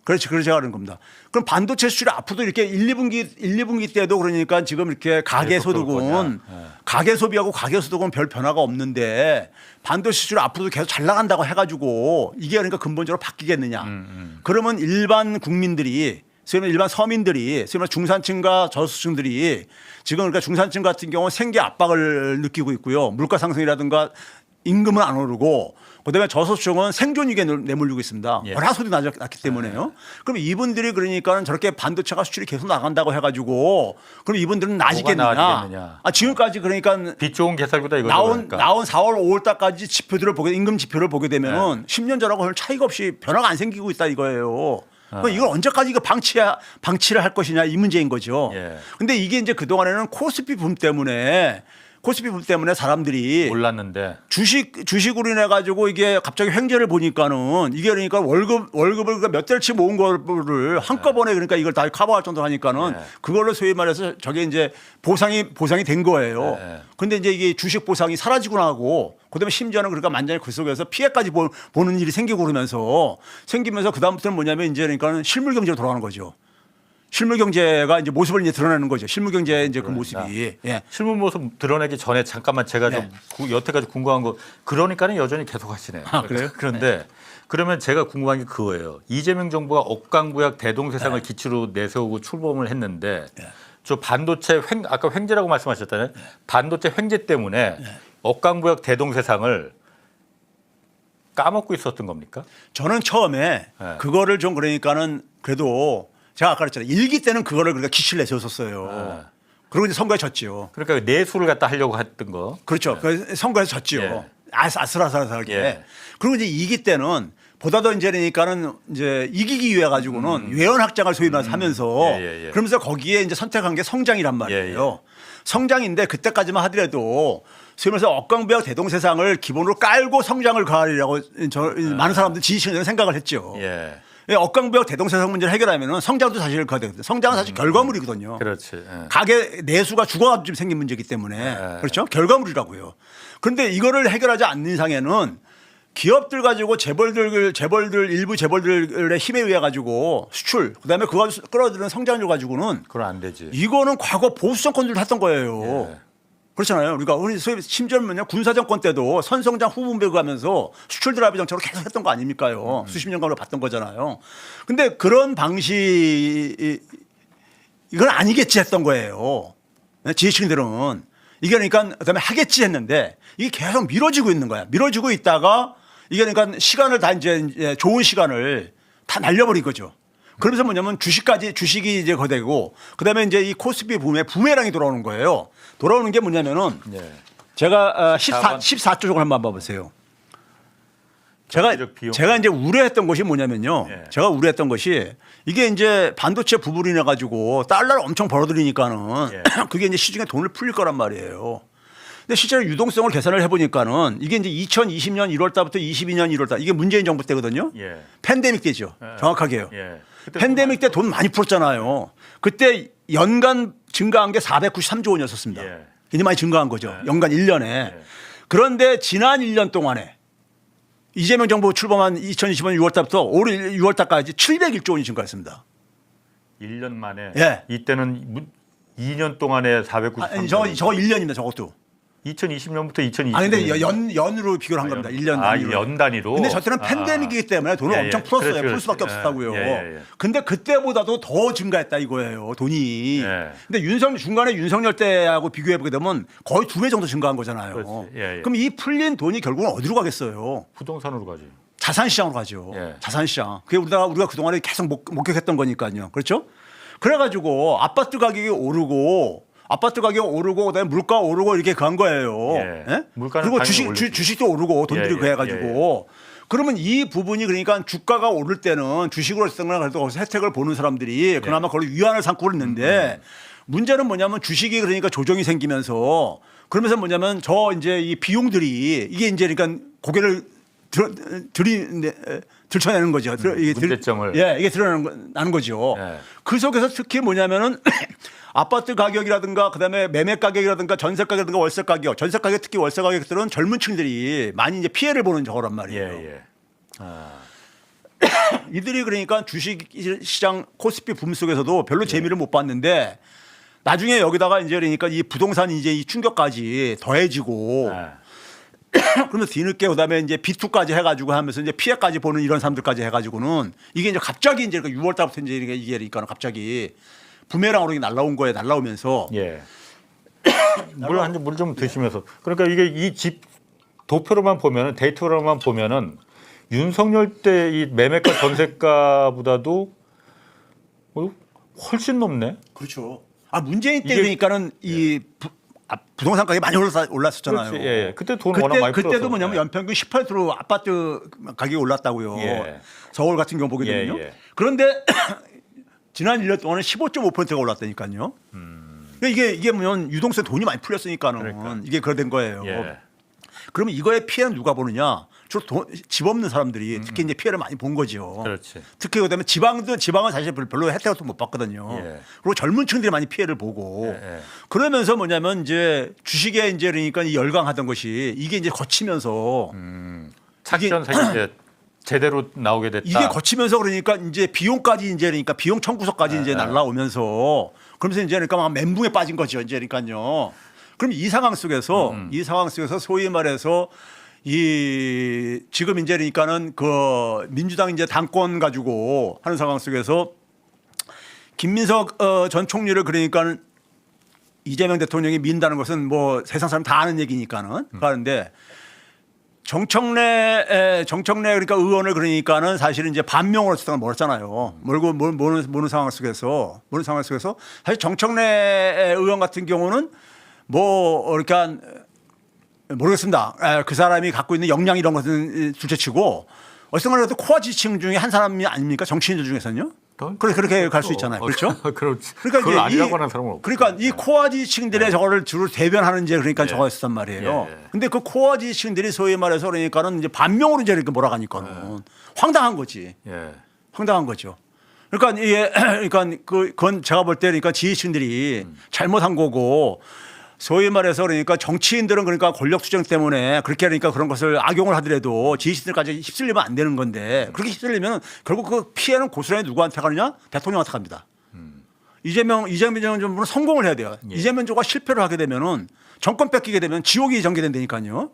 그렇지. 그래서 제가 그런 겁니다. 그럼 반도체 수출이 앞으로도 이렇게 1, 2분기 때도 그러니까 지금 이렇게 가계 소득은 가계 소비하고 가계 소득은 별 변화가 없는데 반도체 수출이 앞으로도 계속 잘 나간다고 해가지고 이게 그러니까 근본적으로 바뀌겠느냐. 그러면 일반 국민들이 소위 일반 서민들이 소위 중산층과 저소득층들이 지금 그러니까 중산층 같은 경우는 생계 압박을 느끼고 있고요. 물가 상승이라든가 임금은 안 오르고 그다음에 저소득층은 생존 위기에 내몰리고 있습니다. 예. 워낙 소득이 낮기 때문에요. 그럼 이분들이 그러니까는 저렇게 반도체가 수출이 계속 나간다고 해가지고 그럼 이분들은 나아지겠느냐? 나아지겠느냐. 지금까지 그러니까 빛 좋은 개살구다 이거죠. 그러니까. 나온 4월 5월 달까지 지표들을 보게 임금 지표를 보게 되면은 10년 전하고 별 차이가 없이 변화가 안 생기고 있다 이거예요. 그럼 이걸 언제까지 이거 방치를 할 것이냐 이 문제인 거죠. 그런데 이게 이제 그 동안에는 코스피 붐 때문에 사람들이 몰랐는데 주식으로 인해 가지고 이게 갑자기 횡재를 보니까는 이게 그러니까 월급을 몇 달치 모은 거를 한꺼번에 그러니까 이걸 다 커버할 정도로 하니까는 그걸로 소위 말해서 저게 이제 보상이 된 거예요. 근데 이제 이게 주식 보상이 사라지고 나고 그다음에 심지어는 그러니까 만장에 그 속에서 피해까지 보는 일이 생기고 그러면서 그다음부터는 뭐냐면 이제 그러니까는 실물 경제로 돌아가는 거죠. 실물 경제가 이제 모습을 이제 드러내는 거죠. 실물 경제의 이제 그 모습이. 예. 실물 모습 드러내기 전에 잠깐만 제가 좀 여태까지 궁금한 거 그러니까는 여전히 계속 하시네요. 그래요? 그런데 그러면 제가 궁금한 게 그거예요. 이재명 정부가 억강구약 대동세상을 기치로 내세우고 출범을 했는데 저 반도체 아까 횡재라고 말씀하셨잖아요. 반도체 횡재 때문에 억강구약 대동세상을 까먹고 있었던 겁니까? 저는 처음에 그거를 좀 그러니까는 그래도 제가 아까 그랬잖아요. 일기 때는 그거를 그러니까 기치를 내세웠었어요. 그리고 이제 선거에 졌지요. 그러니까 내수를 갖다 하려고 했던 거. 그렇죠. 그 선거에서 졌지요. 아슬아슬하게. 그리고 이제 2기 때는 보다 더 이제 그러니까는 이제 이기기 위해 가지고는 외연 확장을 소위 말해서 하면서 그러면서 거기에 이제 선택한 게 성장이란 말이에요. 성장인데 그때까지만 하더라도 소위 말해서 억강부약 대동세상을 기본으로 깔고 성장을 가하려고 많은 사람들 지지층들은 생각을 했죠. 억강부약 대동세상 문제를 해결하면 성장도 사실 그거 되거든요. 성장은 사실 결과물이거든요. 그렇지. 가계 내수가 죽어가지고 생긴 문제이기 때문에 그렇죠. 결과물이라고요. 그런데 이거를 해결하지 않는 이상에는 기업들 가지고 일부 재벌들의 힘에 의해 가지고 수출 그다음에 그거 끌어들이는 성장률 가지고는 그건 안 되지. 이거는 과거 보수 정권들 했던 거예요. 그렇잖아요. 그러니까 우리 심지어 군사정권 때도 선성장 후분배 가면서 수출 드라이브 정책으로 계속 했던 거 아닙니까요? 수십 년간으로 봤던 거잖아요. 근데 그런 방식 이건 아니겠지 했던 거예요. 지지층들은 이게 그러니까 그다음에 하겠지 했는데 이게 계속 미뤄지고 있는 거야. 미뤄지고 있다가 이게 그러니까 시간을 다 이제 좋은 시간을 다 날려버린 거죠. 그러면서 뭐냐면 주식이 이제 거되고 그다음에 이제 이 코스피 붐에 부메랑이 돌아오는 거예요. 돌아오는 게 뭐냐면은 제가 14조 쪽을 한번 봐보세요. 제가 이제 우려했던 것이 뭐냐면요. 제가 우려했던 것이 이게 이제 반도체 부분이 내 가지고 달러를 엄청 벌어들이니까는 그게 이제 시중에 돈을 풀릴 거란 말이에요. 근데 실제로 유동성을 계산을 해보니까는 이게 이제 2020년 1월 달부터 22년 1월 달 이게 문재인 정부 때거든요. 팬데믹 때죠. 정확하게요. 팬데믹 때 돈 많이 풀었잖아요. 그때 연간 증가한 게 493조 원이었습니다. 굉장히 많이 증가한 거죠. 연간 1년에. 그런데 지난 1년 동안에 이재명 정부 출범한 2025년 6월 달부터 올해 6월 달까지 701조 원이 증가했습니다. 1년 만에. 이때는 2년 동안에 493조. 저거 1년입니다. 저것도. 2020년부터 2020년. 아니 근데 연으로 비교를 한 겁니다. 1년 단위로. 연 단위로. 근데 저 때는 팬데믹이기 때문에 돈을 엄청 풀었어요. 풀 수밖에 없었다고요. 근데 그때보다도 더 증가했다 이거예요. 돈이. 근데 중간에 윤석열 때하고 비교해 보게 되면 거의 2배 정도 증가한 거잖아요. 그럼 이 풀린 돈이 결국은 어디로 가겠어요? 부동산으로 가지. 자산시장으로 가죠. 자산시장. 그게 우리가 그동안에 계속 목격했던 거니까요. 그렇죠? 그래가지고 아파트 가격이 오르고 그다음에 물가 오르고 이렇게 간 거예요. 그리고 주식도 오르고 돈들이 그래가지고 그러면 이 부분이 그러니까 주가가 오를 때는 주식으로 쓰거나 그래도 혜택을 보는 사람들이 그나마 그걸 위안을 삼고 그랬는데 문제는 뭐냐면 주식이 그러니까 조정이 생기면서 그러면서 뭐냐면 이제 이 비용들이 이게 이제 그러니까 고개를 들춰내는 거죠. 문제점을. 이게 드러나는 거죠. 그 속에서 특히 뭐냐면은 아파트 가격이라든가 그다음에 매매 가격이라든가 전세 가격이라든가 월세 가격, 전세 가격 특히 월세 가격들은 젊은 층들이 많이 이제 피해를 보는 저거란 말이에요. 이들이 그러니까 주식 시장 코스피 붐 속에서도 별로 재미를 못 봤는데 나중에 여기다가 이제 그러니까 이 부동산 이제 이 충격까지 더해지고 그러면서 뒤늦게 그다음에 이제 B2까지 해가지고 하면서 이제 피해까지 보는 이런 사람들까지 해가지고는 이게 이제 갑자기 이제 6월 달부터 이제 이게 그러니까 갑자기 부메랑으로 날라온 거에 날라오면서 물 좀 드시면서 그러니까 이게 이 집 도표로만 보면은 데이터로만 보면은 윤석열 때 이 매매가 전세가보다도 훨씬 높네. 그렇죠. 문재인 때 그러니까는 이 부동산 가격이 많이 올랐었잖아요. 그렇지, 그때 돈 워낙 많이 풀었어. 그때도 뭐냐면 연평균 18% 아파트 가격이 올랐다고요. 서울 같은 경우 보게 되면요. 그런데 지난 1년 동안은 15.5%가 올랐다니까요. 이게 뭐냐면 유동성 돈이 많이 풀렸으니까는 이게 그래 된 거예요. 그러면 이거에 피해는 누가 보느냐? 주로 집 없는 사람들이 특히 이제 피해를 많이 본 거죠. 그렇지. 특히 그다음에 지방은 사실 별로 혜택을 못 받거든요. 그리고 젊은 층들이 많이 피해를 보고 그러면서 뭐냐면 이제 주식에 이제 그러니까 열광하던 것이 이게 이제 거치면서 차기현상이 이제 제대로 나오게 됐다. 이게 거치면서 그러니까 이제 비용까지 이제 그러니까 비용 청구서까지 이제 날라오면서 그러면서 이제 그러니까 막 멘붕에 빠진 거죠. 이제 그러니까요. 그럼 이 상황 속에서 소위 말해서 지금 이제 그러니까는 그 민주당 이제 당권 가지고 하는 상황 속에서 김민석 전 총리를 그러니까 이재명 대통령이 민다는 것은 뭐 세상 사람 다 아는 얘기니까는 그런데 정청래 그러니까 의원을 그러니까는 사실은 이제 반명으로 쓰다가 멀었잖아요. 모르는 상황 속에서 사실 정청래 의원 같은 경우는 뭐 그러니까 모르겠습니다. 그 사람이 갖고 있는 역량 이런 것은 둘째치고 어쨌든 간에 코어 지층 중에 한 사람이 아닙니까? 정치인들 중에서는요. 그렇게 갈 수 있잖아요. 그렇죠? 그걸 아니라고 하는 사람은 없죠. 그러니까 이 코어 지층들의 저거를 주로 대변하는 이제 그러니까 저거였단 말이에요. 근데 그 코어 지층들이 소위 말해서 그러니까는 이제 반명으로 이제 이렇게 몰아가니까는 황당한 거지. 황당한 거죠. 그러니까 이게 그러니까 그건 제가 볼 때 그러니까 지지층들이 잘못한 거고 소위 말해서 그러니까 정치인들은 그러니까 권력 투쟁 때문에 그렇게 그러니까 그런 것을 악용을 하더라도 지지층들까지 휩쓸리면 안 되는 건데 그렇게 휩쓸리면 결국 그 피해는 고스란히 누구한테 가느냐? 대통령한테 갑니다. 이재명 정부는 성공을 해야 돼요. 이재명 정부가 실패를 하게 되면은 정권 뺏기게 되면 지옥이 전개된다니까요.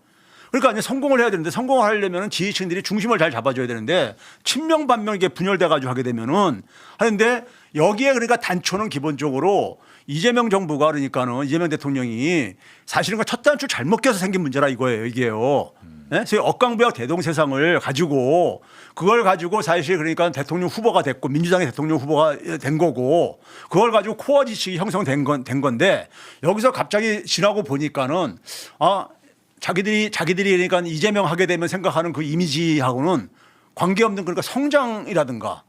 그러니까 이제 성공을 해야 되는데 성공을 하려면 지지층들이 중심을 잘 잡아줘야 되는데 친명 반명 이게 분열돼 가지고 하게 되면은 하는데 여기에 그러니까 단초는 기본적으로 이재명 정부가 그러니까는 이재명 대통령이 사실은 첫 단추 잘못 껴서 생긴 문제라 이거예요. 이게요. 그래서 억강부약 대동세상을 가지고 그걸 가지고 사실 그러니까 대통령 후보가 됐고 민주당의 대통령 후보가 된 거고 그걸 가지고 코어 지식이 형성된 건데 여기서 갑자기 지나고 보니까는 자기들이 그러니까 이재명 하게 되면 생각하는 그 이미지하고는 관계없는 그러니까 성장이라든가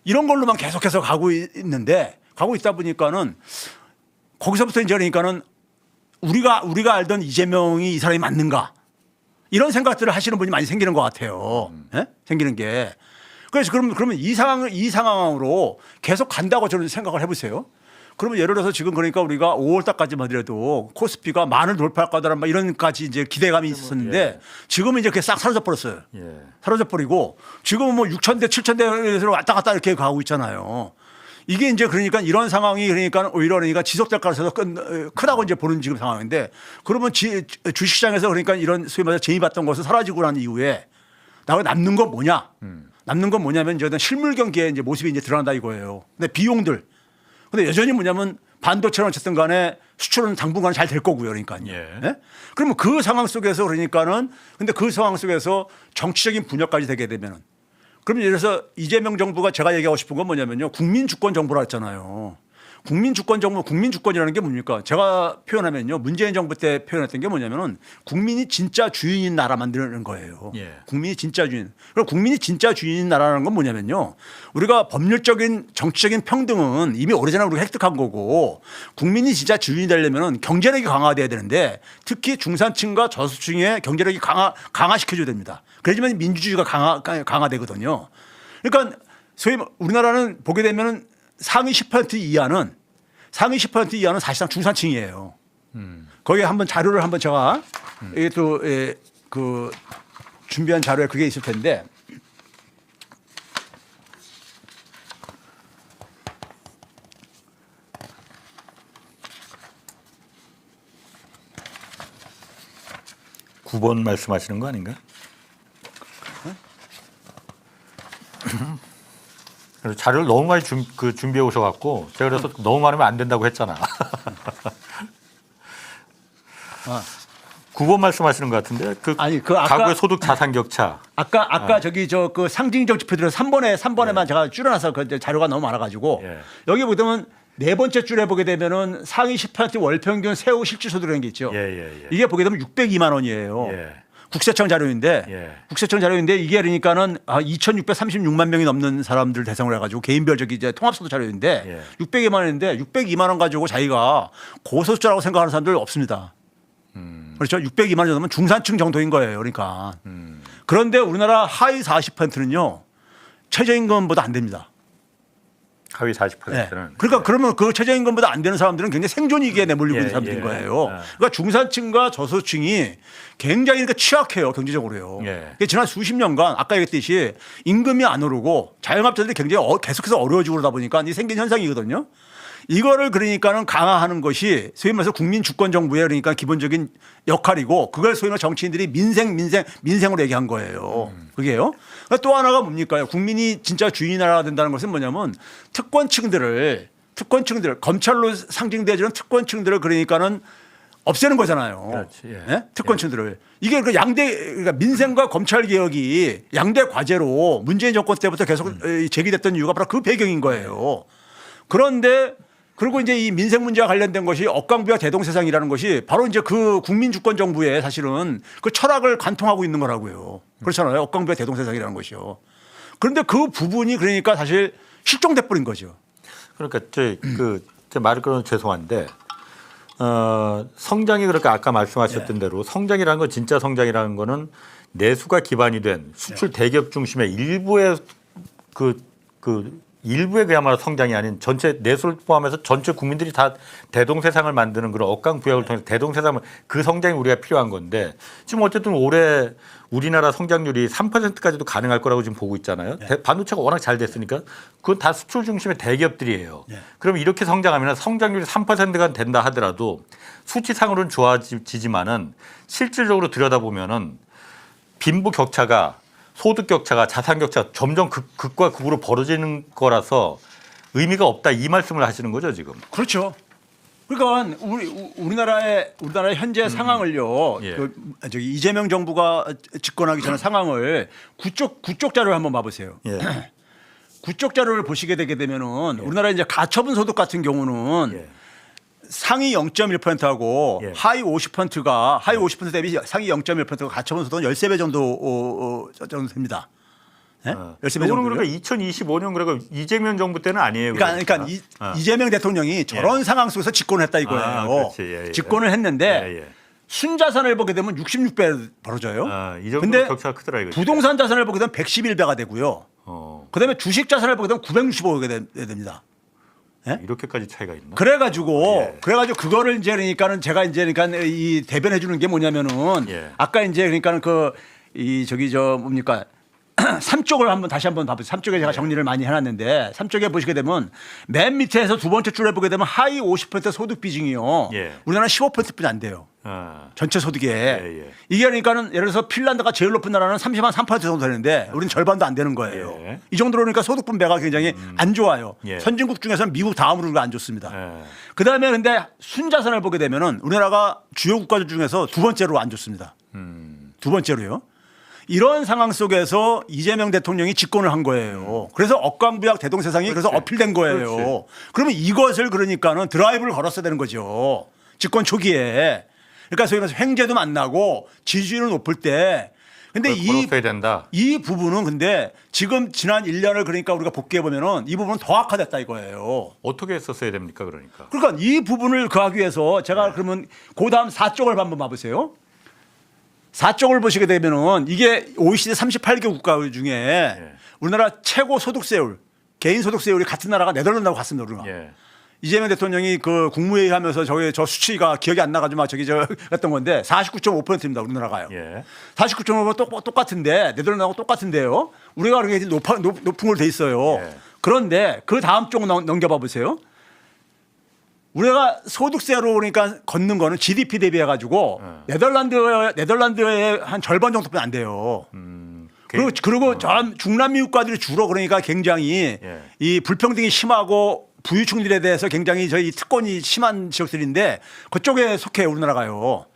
이런 걸로만 계속해서 가고 있다 보니까는 거기서부터 이제 그러니까는 우리가 알던 이재명이 이 사람이 맞는가 이런 생각들을 하시는 분이 많이 생기는 것 같아요. 생기는 게. 그래서 그러면 이 상황으로 계속 간다고 저는 생각을 해보세요. 그러면 예를 들어서 지금 그러니까 우리가 5월 달까지만 하더라도 코스피가 만을 돌파할 거다 막 이런까지 이제 기대감이 있었는데 지금은 이제 그게 싹 사라져 버렸어요. 사라져 버리고 지금은 뭐 6,000대, 7,000대에서 왔다 갔다 이렇게 가고 있잖아요. 이게 이제 그러니까 이런 상황이 그러니까 오히려 그러니까 지속될 가능성이 크다고 이제 보는 지금 상황인데 그러면 주식시장에서 그러니까 이런 소위 말해서 재미봤던 것을 사라지고 난 이후에 남는 건 뭐냐? 남는 건 뭐냐면 이제 실물 경기에 이제 모습이 이제 드러난다 이거예요. 근데 비용들. 근데 여전히 뭐냐면 반도체는 어쨌든 간에 수출은 당분간 잘 될 거고요. 그러니까요. 예? 그러면 그 상황 속에서 그러니까는 근데 그 상황 속에서 정치적인 분열까지 되게 되면은 그럼 예를 들어서 이재명 정부가 제가 얘기하고 싶은 건 뭐냐면요. 국민 주권 정부라 했잖아요. 국민 주권 정부, 국민 주권이라는 게 뭡니까? 제가 표현하면요. 문재인 정부 때 표현했던 게 뭐냐면은 국민이 진짜 주인인 나라 만드는 거예요. 예. 국민이 진짜 주인. 그럼 국민이 진짜 주인인 나라라는 건 뭐냐면요. 우리가 법률적인 정치적인 평등은 이미 오래전에 우리가 획득한 거고 국민이 진짜 주인이 되려면은 경제력이 강화돼야 되는데 특히 중산층과 저소득층의 경제력이 강화시켜줘야 됩니다. 그래야지만 민주주의가 강화되거든요. 그러니까 소위 우리나라는 보게 되면은 상위 10% 이하는 사실상 중산층이에요. 거기에 한번 자료를 한번 제가 이게 또 그 준비한 자료에 그게 있을 텐데 구 번 말씀하시는 거 아닌가? 그래서 자료를 너무 많이 준비해 오셔갖고 제가 그래서 너무 많으면 안 된다고 했잖아. 9번 말씀하시는 것 같은데 아니, 그 아까 가구의 소득 자산 격차. 아까 저기 그 상징적 지표들 3번에만 제가 줄여놔서 그 자료가 너무 많아가지고 여기 보면 네 번째 줄에 보게 되면은 상위 10% 월평균 세후 실질소득이라는 게 있죠. 이게 보게 되면 602만 원이에요. 국세청 자료인데 국세청 자료인데 이게 그러니까는 2,636만 명이 넘는 사람들 대상으로 해가지고 개인별 저기 이제 통합소득 자료인데 602만 원인데 602만 원 가지고 자기가 고소득자라고 생각하는 사람들 없습니다. 그렇죠. 602만 원 정도면 중산층 정도인 거예요. 그러니까 그런데 우리나라 하위 40%는요 최저임금보다 안 됩니다. 하위 40%는. 네. 그러니까 그러면 그 최저임금보다 안 되는 사람들은 굉장히 생존위기에 내몰리고 있는 사람들인 거예요. 그러니까 중산층과 저소득층이 굉장히 그러니까 취약해요. 경제적으로요. 그러니까 지난 수십 년간 아까 얘기했듯이 임금이 안 오르고 자영업자들이 굉장히 계속해서 어려워지고 그러다 보니까 이 생긴 현상이거든요. 이거를 그러니까는 강화하는 것이 소위 말해서 국민 주권 정부의 그러니까 기본적인 역할이고 그걸 소위 말해서 정치인들이 민생으로 얘기한 거예요. 그게요. 그러니까 또 하나가 뭡니까? 국민이 진짜 주인이 나라가 된다는 것은 뭐냐면 특권층들을 검찰로 상징되어지는 특권층들을 그러니까는 없애는 거잖아요. 그렇지, 예? 특권층들을. 이게 그 그러니까 민생과 검찰 개혁이 양대 과제로 문재인 정권 때부터 계속 제기됐던 이유가 바로 그 배경인 거예요. 그런데 그리고 이제 이 민생 문제와 관련된 것이 억강부와 대동세상이라는 것이 바로 이제 그 국민주권 정부의 사실은 그 철학을 관통하고 있는 거라고요. 그렇잖아요. 억강부와 대동세상이라는 것이요. 그런데 그 부분이 그러니까 사실 실종돼 버린 거죠. 그러니까 제 말을 끊어서 죄송한데 성장이 그렇게 아까 말씀하셨던 대로 성장이라는 건 진짜 성장이라는 거는 내수가 기반이 된 수출 대기업 중심의 일부의 일부의 그야말로 성장이 아닌 전체 내수를 포함해서 전체 국민들이 다 대동세상을 만드는 그런 억강부약을 통해서 대동세상을 그 성장이 우리가 필요한 건데 지금 어쨌든 올해 우리나라 성장률이 3%까지도 가능할 거라고 지금 보고 있잖아요. 반도체가 워낙 잘 됐으니까 그건 다 수출 중심의 대기업들이에요. 그럼 이렇게 성장하면 성장률이 3%가 된다 하더라도 수치상으로는 좋아지지만은 실질적으로 들여다보면은 빈부 격차가 소득 격차가 자산 격차가 점점 극과 극으로 벌어지는 거라서 의미가 없다 이 말씀을 하시는 거죠 지금. 그렇죠. 그러니까 우리나라의 현재 상황을요. 저기 이재명 정부가 집권하기 전에 상황을 구쪽 자료를 한번 봐보세요. 구쪽 자료를 보시게 되게 되면은 우리나라 이제 가처분 소득 같은 경우는 상위 0.1%하고 하위 50%가 하위 50% 대비 상위 0.1%가 가처분 소득은 13배 정도 됩니다. 13배 정도. 그러니까 2025년 그러니까 이재명 정부 때는 아니에요. 그러니까 이재명 대통령이 저런 상황 속에서 집권을 했다 이거예요. 집권을 했는데 순자산을 보게 되면 66배 벌어져요. 이 정도 격차가 크더라 이거. 부동산 자산을 보게 되면 111배가 되고요. 그다음에 주식 자산을 보게 되면 965배가 됩니다. 이렇게까지 차이가 있나? 그래가지고 그거를 이제 그러니까는 제가 이제 그러니까 이 대변해 주는 게 뭐냐면은 아까 이제 그러니까는 뭡니까 3쪽을 다시 한번 봐보세요. 3쪽에 제가 정리를 많이 해놨는데 3쪽에 보시게 되면 맨 밑에서 두 번째 줄에 보게 되면 하위 50% 소득 비중이요. 우리나라는 15%뿐이 안 돼요. 전체 소득에. 이게 그러니까는 예를 들어서 핀란드가 제일 높은 나라는 33% 정도 되는데 우리는 절반도 안 되는 거예요. 이 정도로 그러니까 소득 분배가 굉장히 안 좋아요. 선진국 중에서는 미국 다음으로 안 좋습니다. 그다음에 근데 순자산을 보게 되면은 우리나라가 주요 국가들 중에서 두 번째로 안 좋습니다. 두 번째로요. 이런 상황 속에서 이재명 대통령이 집권을 한 거예요. 그래서 억강부약 대동세상이 그래서 어필된 거예요. 그렇지. 그러면 이것을 그러니까는 드라이브를 걸었어야 되는 거죠. 집권 초기에. 그러니까 소위 말해서 횡재도 만나고 지지율은 높을 때. 근데 이 부분은 근데 지금 지난 1년을 그러니까 우리가 복귀해 보면은 이 부분은 더 악화됐다 이거예요. 어떻게 했었어야 됩니까 그러니까? 그러니까 이 부분을 그하기 위해서 제가 그러면 그 다음 4쪽을 한번 봐보세요. 4쪽을 보시게 되면은 이게 OECD 38개 국가 중에 우리나라 최고 소득세율, 개인 소득세율이 같은 나라가 네덜란드하고 같습니다. 우리가. 이재명 대통령이 그 국무회의 하면서 저 수치가 기억이 안 나가지고 막 했던 건데 49.5%입니다. 우리나라가요. 49.5% 똑같은데 네덜란드하고 똑같은데요. 우리가 그렇게 높은 걸로 돼 있어요. 그런데 그 다음 쪽 넘겨봐 보세요. 우리가 소득세로 그러니까 걷는 거는 GDP 대비해 가지고 네덜란드의 한 절반 정도뿐이 안 돼요. 그리고 중남미 국가들이 주로 그러니까 굉장히 이 불평등이 심하고 부유층들에 대해서 굉장히 저희 특권이 심한 지역들인데 그쪽에 속해 우리나라가요.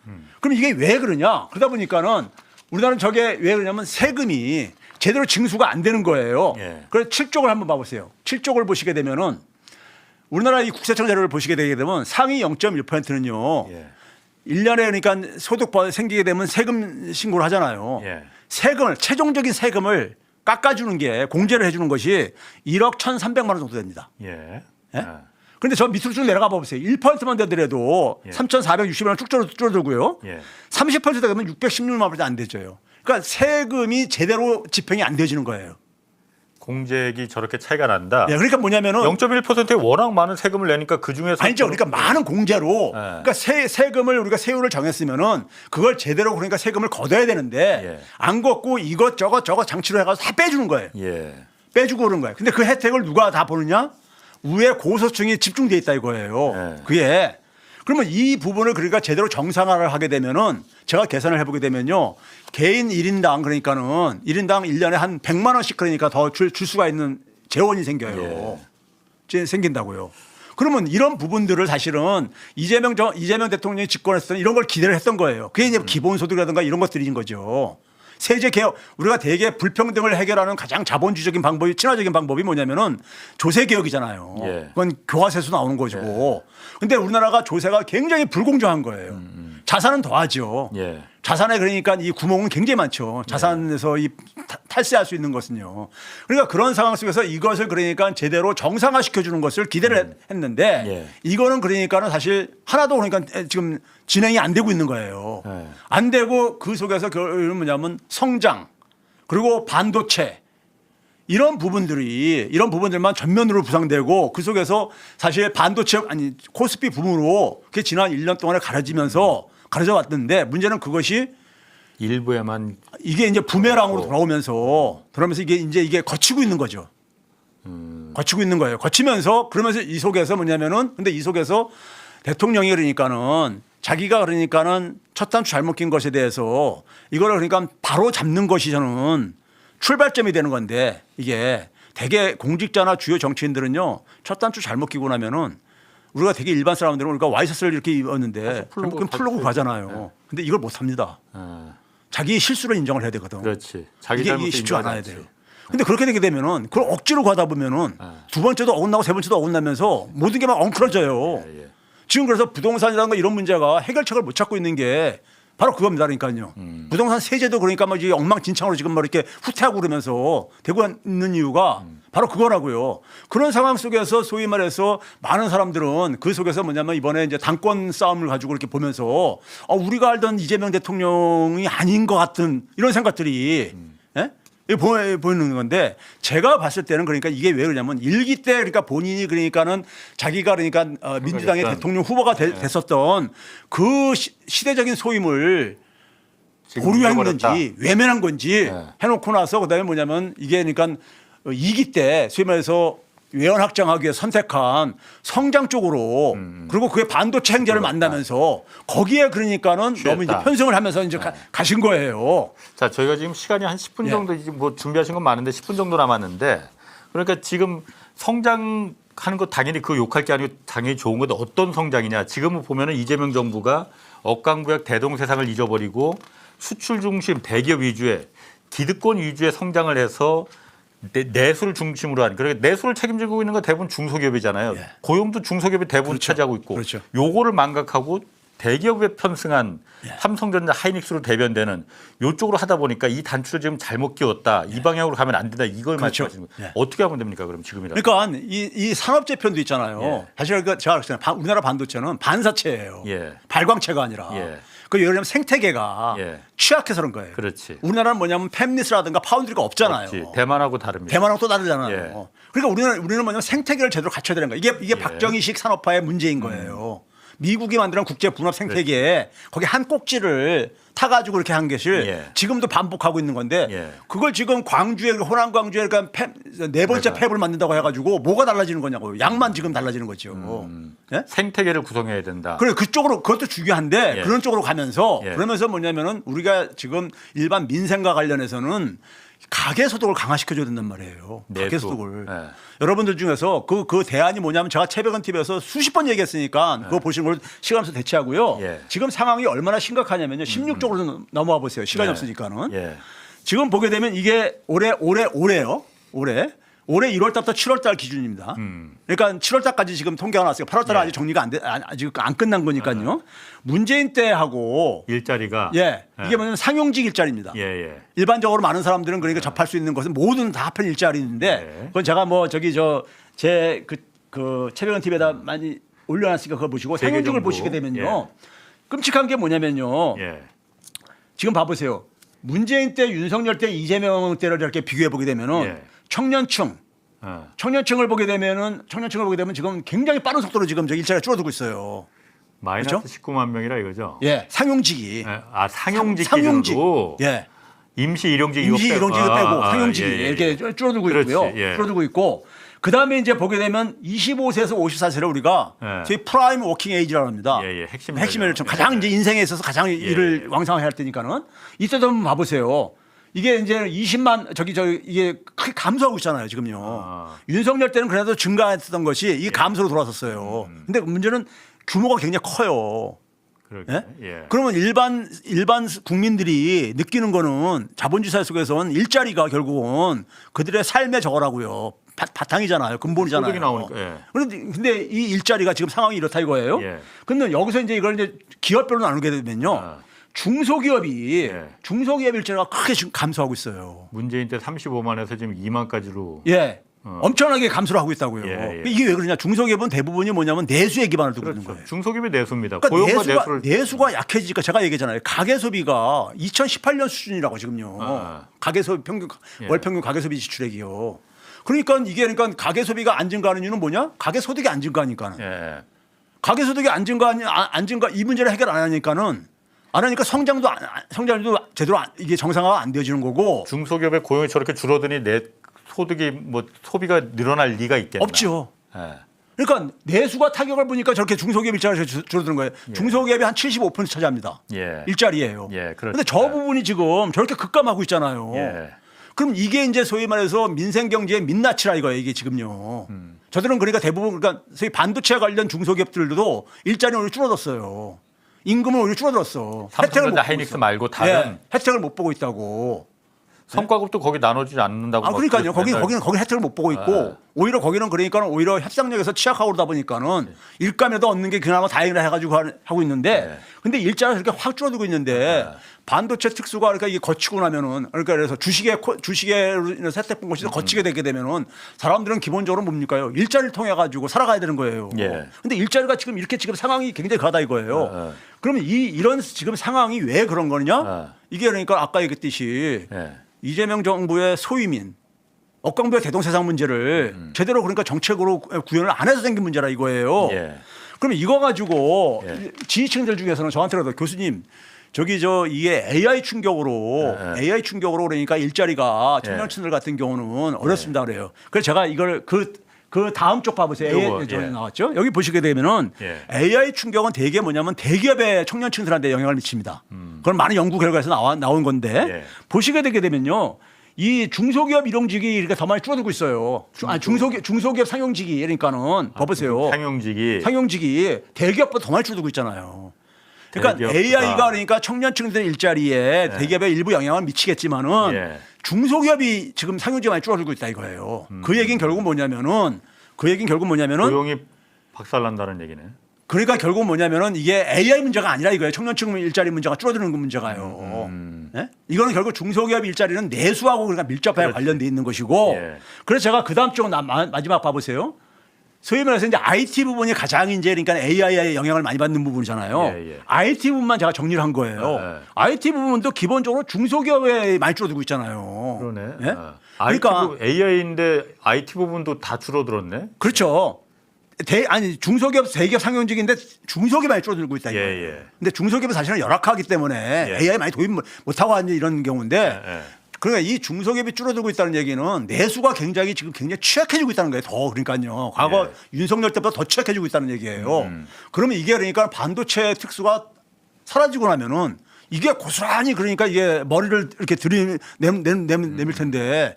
그럼 이게 왜 그러냐? 그러다 보니까는 우리나라는 저게 왜 그러냐면 세금이 제대로 징수가 안 되는 거예요. 그래서 7쪽을 한번 봐보세요. 7쪽을 보시게 되면은 우리나라 이 국세청 자료를 보시게 되게 되면 상위 0.1%는요. 1년에 그러니까 소득 생기게 되면 세금 신고를 하잖아요. 세금을 최종적인 세금을 깎아주는 게 공제를 해주는 것이 1억 1,300만 원 정도 됩니다. 그런데 저 밑으로 쭉 내려가 보세요. 1%만 되더라도 3,460만 원 쭉 줄어들고요. 30% 되면 616만 원밖에 안 되죠. 그러니까 세금이 제대로 집행이 안 되어지는 거예요. 공제액이 저렇게 차이가 난다. 그러니까 뭐냐면은 0.1%에 워낙 많은 세금을 내니까 그 중에서 아니죠. 그러니까 많은 공제로 그러니까 세금을 우리가 세율을 정했으면은 그걸 제대로 그러니까 세금을 걷어야 되는데 안 걷고 이것저것 장치로 해가지고 다 빼주는 거예요. 빼주고 그런 거예요. 근데 그 혜택을 누가 다 보느냐? 위에 고소층이 집중돼 있다 이거예요. 그게 그러면 이 부분을 그러니까 제대로 정상화를 하게 되면은 제가 계산을 해보게 되면요. 개인 1인당 그러니까는 1인당 1년에 한 100만 원씩 그러니까 더 줄 수가 있는 재원이 생겨요. 생긴다고요. 그러면 이런 부분들을 사실은 이재명 대통령이 집권했을 때는 이런 걸 기대를 했던 거예요. 그게 이제 기본소득이라든가 이런 것들인 거죠. 세제 개혁, 우리가 대개 불평등을 해결하는 가장 자본주의적인 방법이 친화적인 방법이 뭐냐면은 조세 개혁이잖아요. 그건 교화세수 나오는 거죠. 근데 우리나라가 조세가 굉장히 불공정한 거예요. 자산은 더하죠. 자산에 그러니까 이 구멍은 굉장히 많죠. 자산에서 이 탈세할 수 있는 것은요. 그러니까 그런 상황 속에서 이것을 그러니까 제대로 정상화 시켜주는 것을 기대를 했는데 이거는 그러니까는 사실 하나도 그러니까 지금 진행이 안 되고 있는 거예요. 안 되고 그 속에서 뭐냐면 성장 그리고 반도체 이런 부분들만 전면으로 부상되고 그 속에서 사실 반도체 코스피 붐으로 그게 지난 1년 동안에 가려져 왔는데 문제는 그것이 일부에만 이게 이제 부메랑으로 돌아오면서 이게 거치고 있는 거죠. 거치고 있는 거예요. 거치면서 그러면서 이 속에서 뭐냐면은 근데 이 속에서 대통령이 그러니까는 자기가 그러니까는 첫 단추 잘못 낀 것에 대해서 이거를 그러니까 바로 잡는 것이 저는 출발점이 되는 건데 이게 대개 공직자나 주요 정치인들은요 첫 단추 잘못 끼고 나면은 우리가 되게 일반 사람들은 우리가 와이셔츠를 이렇게 입었는데 풀고 가잖아요. 근데 이걸 못 합니다. 자기 실수를 인정을 해야 되거든. 그렇지. 자기 이게 쉽지 않아야 돼요. 근데 그렇게 되게 되면은 그걸 억지로 가다 보면은 두 번째도 어긋나고 세 번째도 어긋나면서 모든 게 막 엉클어져요. 지금 그래서 부동산이라는 거 이런 문제가 해결책을 못 찾고 있는 게 바로 그겁니다. 그러니까요. 부동산 세제도 그러니까 뭐 이게 엉망진창으로 지금 뭐 이렇게 후퇴하고 그러면서 되고 있는 이유가 바로 그거라고요. 그런 상황 속에서 소위 말해서 많은 사람들은 그 속에서 뭐냐면 이번에 이제 당권 싸움을 가지고 이렇게 보면서 우리가 알던 이재명 대통령이 아닌 것 같은 이런 생각들이 보이는 건데 제가 봤을 때는 그러니까 이게 왜 그러냐면 일기 때 그러니까 본인이 그러니까는 자기가 그러니까 민주당의 대통령 후보가 됐었던 그 시대적인 소임을 보류한 건지 외면한 건지 네. 해놓고 나서 그다음에 뭐냐면 이게 그러니까 2기 때 소위 말해서 외연 확장하기 위해 선택한 성장 쪽으로 그리고 그게 반도체 행제를 만나면서 거기에 그러니까는 너무 이제 편성을 하면서 이제 가신 거예요. 자, 저희가 지금 시간이 한 10분 정도 지금 뭐 준비하신 건 많은데 10분 정도 남았는데 그러니까 지금 성장하는 거 당연히 그 욕할 게 아니고 당연히 좋은 건데 어떤 성장이냐. 지금은 보면은 이재명 정부가 억강구약 대동세상을 잊어버리고 수출 중심 대기업 위주의 기득권 위주의 성장을 해서 내수를 중심으로 한 그러니까 내수를 책임지고 있는 건 대부분 중소기업이잖아요. 예. 고용도 중소기업이 대부분 그렇죠. 차지하고 있고 그렇죠. 요거를 망각하고 대기업에 편승한 삼성전자 하이닉스로 대변되는 요쪽으로 하다 보니까 이 단추를 지금 잘못 끼웠다. 이 방향으로 가면 안 된다. 이걸 그렇죠. 말씀하시는 거예요. 어떻게 하면 됩니까? 그럼 지금이라도. 그러니까 이 산업재편도 있잖아요. 사실 제가 그랬잖아요. 우리나라 반도체는 반사체예요. 발광체가 아니라. 그 예를 들면 생태계가 취약해서 그런 거예요. 그렇지. 우리나라는 뭐냐면 팹리스라든가 파운드리가 없잖아요. 없지. 대만하고 다릅니다. 대만하고 또 다르잖아요. 그러니까 우리는 뭐냐면 생태계를 제대로 갖춰야 되는 거예요. 이게 박정희식 산업화의 문제인 거예요. 미국이 만드는 국제 분업 생태계에 거기 한 꼭지를 타가지고 이렇게 한 것을 지금도 반복하고 있는 건데 그걸 지금 광주에 호남 광주에 그러니까 네 번째 팹을 만든다고 해가지고 뭐가 달라지는 거냐고요. 양만 지금 달라지는 거죠. 예? 생태계를 구성해야 된다. 그래 그쪽으로 그것도 중요한데 그런 쪽으로 가면서 그러면서 뭐냐면은 우리가 지금 일반 민생과 관련해서는 가계 소득을 강화시켜줘야 된단 말이에요. 가계 소득을. 여러분들 중에서 그 대안이 뭐냐면 제가 최백은 TV에서 수십 번 얘기했으니까 그거 보시는 걸 시간에서 대체하고요. 지금 상황이 얼마나 심각하냐면요. 16쪽으로 넘어와 보세요. 시간이 없으니까는. 지금 보게 되면 이게 올해요. 올해 1월 달부터 7월 달 기준입니다. 그러니까 7월 달까지 지금 통계가 나왔어요. 8월 달은 아직 정리가 아직 안 끝난 거니까요. 문재인 때하고 일자리가 이게 뭐냐면 상용직 일자리입니다. 일반적으로 많은 사람들은 그러니까 접할 수 있는 것은 모든 다 합한 일자리인데 그건 제가 뭐 저기 제 그 최백은 TV에다 많이 올려놨으니까 그거 보시고 상용직을 보시게 되면요. 끔찍한 게 뭐냐면요. 지금 봐보세요. 문재인 때, 윤석열 때, 이재명 때를 이렇게 비교해 보게 되면은 청년층을 보게 되면 지금 굉장히 빠른 속도로 지금 일자리가 줄어들고 있어요. 마이너스 그렇죠? 19만 명이라 이거죠. 상용직이. 상용직 기준으로. 임시 일용직이 빼고 상용직이 이렇게 줄어들고 있고요. 줄어들고 있고 그다음에 이제 보게 되면 25세에서 54세를 우리가 저희 프라임 워킹 에이지라고 합니다. 핵심을 가장 이제 인생에 있어서 가장 일을 왕성하게 할 때니까는 이때도 한번 봐보세요. 이게 이제 20만 이게 크게 감소하고 있잖아요, 지금요. 윤석열 때는 그래도 증가했던 것이 이게 감소로 돌아섰어요. 근데 문제는 규모가 굉장히 커요. 그러면 일반 국민들이 느끼는 거는 자본주의 사회 속에서는 일자리가 결국은 그들의 삶의 저거라고요. 바탕이잖아요. 근본이잖아요. 소득이 나오니까. 근데 이 일자리가 지금 상황이 이렇다 이거예요. 근데 여기서 이제 이걸 이제 기업별로 나누게 되면요. 중소기업이 일자리가 크게 지금 감소하고 있어요. 문재인 때 35만에서 지금 2만까지로. 엄청나게 감소를 하고 있다고요. 이게 왜 그러냐? 중소기업은 대부분이 뭐냐면 내수에 기반을 두고 있는 거예요. 중소기업이 내수입니다. 그러니까 내수가 약해지니까 제가 얘기했잖아요. 가계 소비가 2018년 수준이라고 지금요. 가계 소비 월 평균 가계 소비 지출액이요. 그러니까 가계 소비가 안 증가하는 이유는 뭐냐? 가계 소득이 안 증가하니까는. 가계 소득이 안 증가 이 문제를 해결 안 하니까 성장도 제대로 이게 정상화가 안 되어지는 거고. 중소기업의 고용이 저렇게 줄어드니 내 소득이 뭐 소비가 늘어날 리가 있겠나? 없죠. 그러니까 내수가 타격을 보니까 저렇게 중소기업 일자리가 줄어드는 거예요. 중소기업이 한 75% 차지합니다. 일자리예요. 그런데 저 부분이 지금 저렇게 급감하고 있잖아요. 그럼 이게 이제 소위 말해서 민생 경제의 민낯이라 이거예요. 이게 지금요. 저들은 그러니까 대부분 그러니까 소위 반도체 관련 중소기업들도 일자리는 오히려 줄어들었어요. 임금은 오히려 줄어들었어. 삼성전자 하이닉스 말고 다른 혜택을 못 보고 있다고. 성과급도 거기 나눠주지 않는다고. 그러니까요. 거기는 혜택을 못 보고 있고 오히려 거기는 그러니까 오히려 협상력에서 취약하고 그러다 보니까는 일감이라도 얻는 게 그나마 다행이라 해가지고 하고 있는데 근데 일자리가 그렇게 확 줄어들고 있는데 반도체 특수가 그러니까 이게 거치고 나면은 그러니까 그래서 주식에로 인해서 혜택 본 것이 거치게 되게 되면은 사람들은 기본적으로 뭡니까요? 일자리를 통해 가지고 살아가야 되는 거예요. 근데 일자리가 지금 상황이 굉장히 가다 이거예요. 그러면 이런 지금 상황이 왜 그런 거냐? 이게 그러니까 아까 얘기했듯이 이재명 정부의 소위민 억강부의 대동세상 문제를 제대로 그러니까 정책으로 구현을 안 해서 생긴 문제라 이거예요. 그러면 이거 가지고 지지층들 중에서는 저한테라도 교수님 이게 AI 충격으로 그러니까 일자리가 청년층들 같은 경우는 어렵습니다 그래요. 그래서 제가 이걸 그 다음 쪽 봐보세요. AI 나왔죠. 여기 보시게 되면은 AI 충격은 대개 뭐냐면 대기업의 청년층들한테 영향을 미칩니다. 그건 많은 연구 결과에서 나온 건데 보시게 되게 되면요. 이 중소기업 일용직이 이렇게 더 많이 줄어들고 있어요. 중소기업 상용직이 그러니까는 봐보세요. 상용직이 대기업보다 더 많이 줄어들고 있잖아요. 그러니까 AI가 그러니까 청년층들 일자리에 대기업에 일부 영향을 미치겠지만은 중소기업이 지금 상용직이 많이 줄어들고 있다 이거예요. 그 얘기는 결국 뭐냐면은 고용이 박살난다는 얘기네. 그러니까 결국 뭐냐면은 이게 AI 문제가 아니라 이거예요. 청년층 일자리 문제가 줄어드는 그 문제가요. 네? 이거는 결국 중소기업 일자리는 내수하고 그러니까 밀접하게 관련돼 있는 것이고. 그래서 제가 그 다음 쪽 마지막 봐보세요. 소위 말해서 이제 IT 부분이 가장 이제 그러니까 AI에 영향을 많이 받는 부분이잖아요. IT 부분만 제가 정리를 한 거예요. IT 부분도 기본적으로 중소기업에 많이 줄어들고 있잖아요. 그러네. 네? 그러니까 AI인데 IT 부분도 다 줄어들었네. 그렇죠. 중소기업, 대기업 상용직인데 중소기업이 많이 줄어들고 있다 이거예요. 근데 중소기업은 사실은 열악하기 때문에 AI 많이 도입 못하고 이제 이런 경우인데 그러니까 이 중소기업이 줄어들고 있다는 얘기는 내수가 굉장히 취약해지고 있다는 거예요. 더 그러니까요. 과거 윤석열 때보다 더 취약해지고 있다는 얘기예요. 그러면 이게 그러니까 반도체 특수가 사라지고 나면은 이게 고스란히 그러니까 이게 머리를 이렇게 내밀 텐데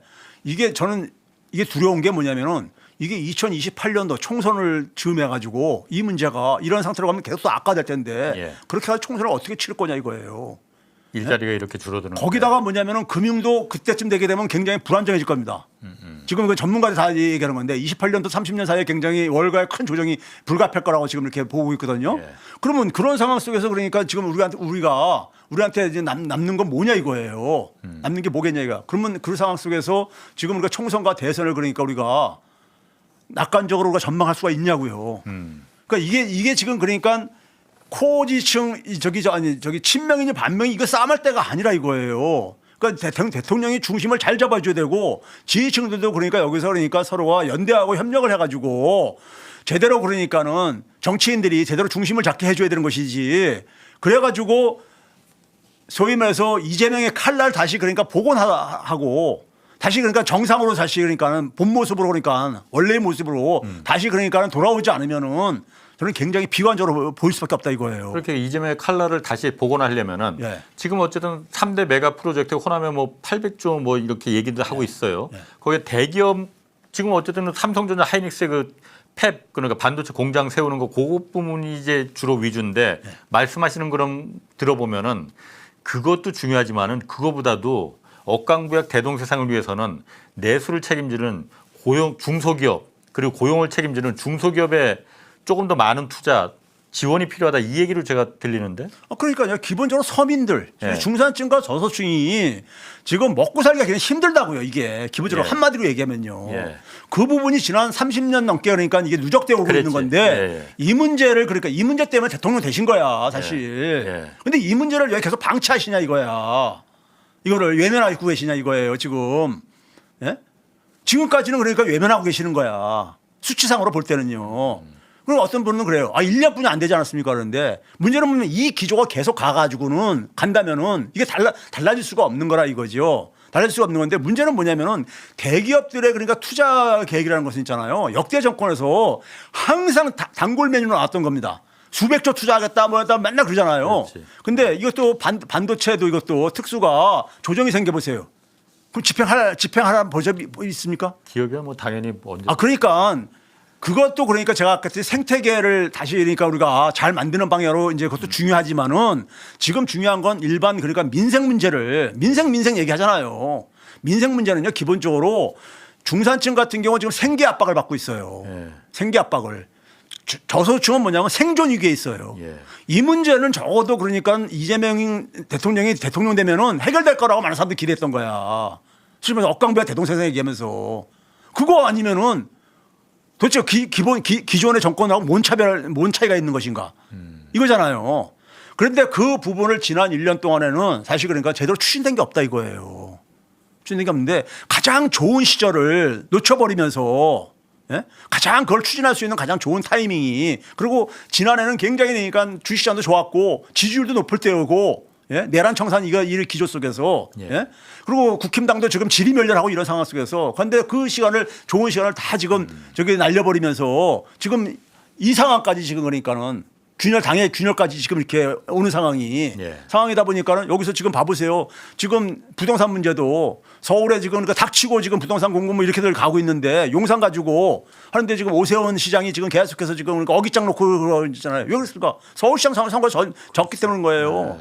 저는 이게 두려운 게 뭐냐면은 이게 2028년도 총선을 즈음해 가지고 이 문제가 이런 상태로 가면 계속 또 악화될 텐데 그렇게 해서 총선을 어떻게 치를 거냐 이거예요. 일자리가 이렇게 줄어드는. 거기다가 뭐냐면은 금융도 그때쯤 되게 되면 굉장히 불안정해질 겁니다. 지금 그 전문가들 다 얘기하는 건데 28년도 30년 사이에 굉장히 월가의 큰 조정이 불가피할 거라고 지금 이렇게 보고 있거든요. 그러면 그런 상황 속에서 그러니까 지금 우리한테 이제 남는 건 뭐냐 이거예요. 남는 게 뭐겠냐 이거. 그러면 그 상황 속에서 지금 우리가 총선과 대선을 그러니까 우리가 낙관적으로 우리가 전망할 수가 있냐고요. 그러니까 이게 지금 그러니까 코지층 친명이니 반명이 이거 싸움할 때가 아니라 이거예요. 그러니까 대통령이 중심을 잘 잡아줘야 되고 지지층들도 그러니까 여기서 그러니까 서로가 연대하고 협력을 해가지고 제대로 그러니까는 정치인들이 제대로 중심을 잡게 해줘야 되는 것이지. 그래가지고 소위 말해서 이재명의 칼날 다시 그러니까 복원하고 다시 그러니까 정상으로 다시 그러니까는 본 모습으로 그러니까 원래의 모습으로 다시 그러니까는 돌아오지 않으면은 저는 굉장히 비관적으로 보일 수밖에 없다 이거예요. 그렇게 이재명의 칼날을 다시 복원하려면은 지금 어쨌든 3대 메가 프로젝트 호남에 뭐 800조 뭐 이렇게 얘기도 하고 있어요. 거기에 대기업 지금 어쨌든 삼성전자 하이닉스의 그 팹 그러니까 반도체 공장 세우는 거 그것 부분이 이제 주로 위주인데 말씀하시는 그럼 들어보면은 그것도 중요하지만은 그거보다도 억강부약 대동세상을 위해서는 내수를 책임지는 중소기업 그리고 고용을 책임지는 중소기업에 조금 더 많은 투자 지원이 필요하다 이 얘기를 제가 들리는데. 그러니까요. 기본적으로 서민들 중산층과 저소득층이 지금 먹고 살기가 굉장히 힘들다고요. 이게 기본적으로 한마디로 얘기하면요. 그 부분이 지난 30년 넘게 그러니까 이게 누적되고 있는 건데 이 문제를 그러니까 이 문제 때문에 대통령 되신 거야 사실. 근데 이 문제를 왜 계속 방치하시냐 이거야. 이거를 외면하고 계시냐 이거예요 지금. 지금까지는 그러니까 외면하고 계시는 거야. 수치상으로 볼 때는요. 그럼 어떤 분은 그래요. 1년뿐이 안 되지 않았습니까? 그런데 문제는 뭐냐면 이 기조가 계속 가가지고는 간다면은 이게 달라질 수가 없는 거라 이거죠. 달라질 수가 없는 건데 문제는 뭐냐면은 대기업들의 그러니까 투자 계획이라는 것은 있잖아요. 역대 정권에서 항상 단골 메뉴로 나왔던 겁니다. 수백조 투자하겠다 뭐 했다 맨날 그러잖아요. 근데 이것도 반도체도 이것도 특수가 조정이 생겨보세요. 그럼 집행하라는 법이 있습니까? 기업이야 뭐 당연히 언제. 그러니까 그것도 그러니까 제가 아까 생태계를 다시 그러니까 우리가 잘 만드는 방향으로 이제 그것도 중요하지만은 지금 중요한 건 일반 그러니까 민생 문제를 민생 얘기하잖아요. 민생 문제는요 기본적으로 중산층 같은 경우 지금 생계 압박을 받고 있어요. 생계 압박을. 저소득층은 뭐냐면 생존 위기에 있어요. 이 문제는 적어도 그러니까 이재명 대통령이 대통령 되면은 해결될 거라고 많은 사람들이 기대했던 거야. 실제로 억강부야 대동세상 얘기하면서 그거 아니면은 도대체 기존의 정권하고 뭔 차이가 있는 것인가 이거잖아요. 그런데 그 부분을 지난 1년 동안에는 사실 그러니까 제대로 추진된 게 없다 이거예요. 추진된 게 없는데 가장 좋은 시절을 놓쳐버리면서 가장 그걸 추진할 수 있는 가장 좋은 타이밍이 그리고 지난해는 굉장히 그러니까 주식시장도 좋았고 지지율도 높을 때였고 예? 내란 청산 이 기조 속에서 예. 예? 그리고 국힘당도 지금 질의멸렬하고 이런 상황 속에서 그런데 그 시간을 좋은 시간을 다 지금 저기 날려버리면서 지금 이 상황까지 지금 그러니까는 당의 균열까지 지금 이렇게 오는 상황이다 보니까는 여기서 지금 봐보세요. 지금 부동산 문제도 서울에 지금 그러니까 닥치고 지금 부동산 공급 이렇게들 가고 있는데 용산 가지고 하는데 지금 오세훈 시장이 지금 계속해서 지금 그러니까 어깃장 놓고 그러잖아요. 왜 그랬을까? 서울시장 선거 졌기 때문인 거예요.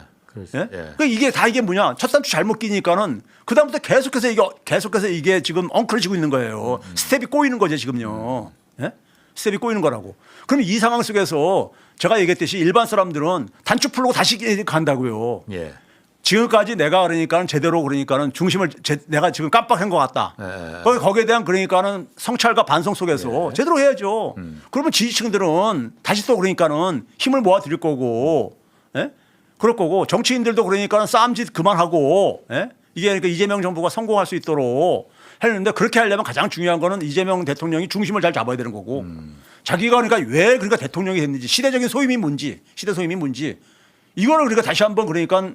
예? 그러니까 이게 뭐냐? 첫 단추 잘못 끼니까는 그다음부터 계속해서 이게 지금 엉클어지고 있는 거예요. 스텝이 꼬이는 거죠 지금요. 예? 스텝이 꼬이는 거라고. 그럼 이 상황 속에서 제가 얘기했듯이 일반 사람들은 단추 풀고 다시 간다고요. 예. 지금까지 내가 그러니까는 제대로 그러니까는 중심을 내가 지금 깜빡한 것 같다. 거기에 대한 그러니까는 성찰과 반성 속에서 제대로 해야죠. 그러면 지지층들은 다시 또 그러니까는 힘을 모아 드릴 거고, 예? 그럴 거고 정치인들도 그러니까는 싸움짓 그만하고, 예? 이게 그러니까 이재명 정부가 성공할 수 있도록 했는데 그렇게 하려면 가장 중요한 거는 이재명 대통령이 중심을 잘 잡아야 되는 거고 자기가 왜 대통령이 됐는지 시대 소임이 뭔지 이거를 그러니까 다시 한번 그러니까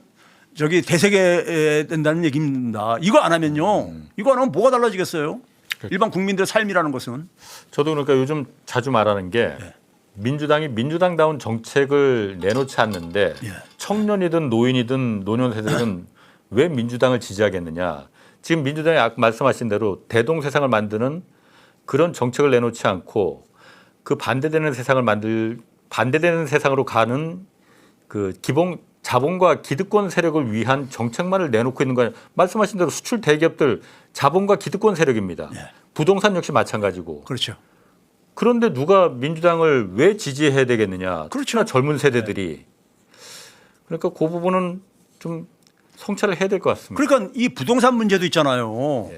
저기 되새겨야 된다는 얘기입니다. 이거 안 하면요. 이거 안 하면 뭐가 달라지겠어요? 일반 국민들의 삶이라는 것은. 저도 그러니까 요즘 자주 말하는 게 민주당이 민주당다운 정책을 내놓지 않는데 청년이든 노인이든 노년세대든 왜 민주당을 지지하겠느냐. 지금 민주당이 아까 말씀하신 대로 대동세상을 만드는 그런 정책을 내놓지 않고 그 반대되는 세상으로 가는 그 자본과 기득권 세력을 위한 정책만을 내놓고 있는 거예요. 말씀하신 대로 수출 대기업들 자본과 기득권 세력입니다. 부동산 역시 마찬가지고. 그렇죠. 그런데 누가 민주당을 왜 지지해야 되겠느냐. 그렇죠. 젊은 세대들이. 그러니까 그 부분은 좀 성찰을 해야 될 것 같습니다. 그러니까 이 부동산 문제도 있잖아요.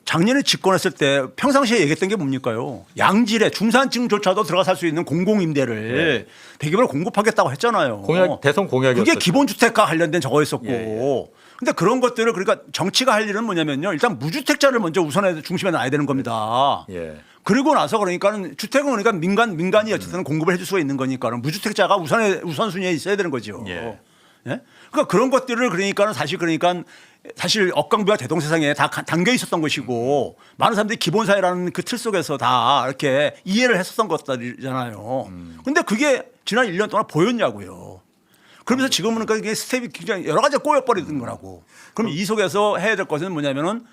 작년에 집권했을 때 평상시에 얘기했던 게 뭡니까요? 양질의 중산층조차도 들어가 살 수 있는 공공임대를 대기업으로 공급하겠다고 했잖아요. 대선 공약이었죠. 그게 기본주택과 관련된 저거였었고. 근데 그런 것들을 그러니까 정치가 할 일은 뭐냐면요. 일단 무주택자를 먼저 중심에 놔야 되는 겁니다. 그리고 나서 그러니까는 주택은 그러니까 민간이 어쨌든 공급을 해줄 수가 있는 거니까는 무주택자가 우선순위에 있어야 되는 거죠. 그러니까 그런 것들을 그러니까는 사실 억강부와 대동세상에 다 담겨 있었던 것이고 많은 사람들이 기본사회라는 그 틀 속에서 다 이렇게 이해를 했었던 것들이잖아요. 그런데 그게 지난 1년 동안 보였냐고요. 그러면서 지금은 그러니까 이게 스텝이 굉장히 여러 가지가 꼬여버리는 거라고. 그럼 이 속에서 해야 될 것은 뭐냐면은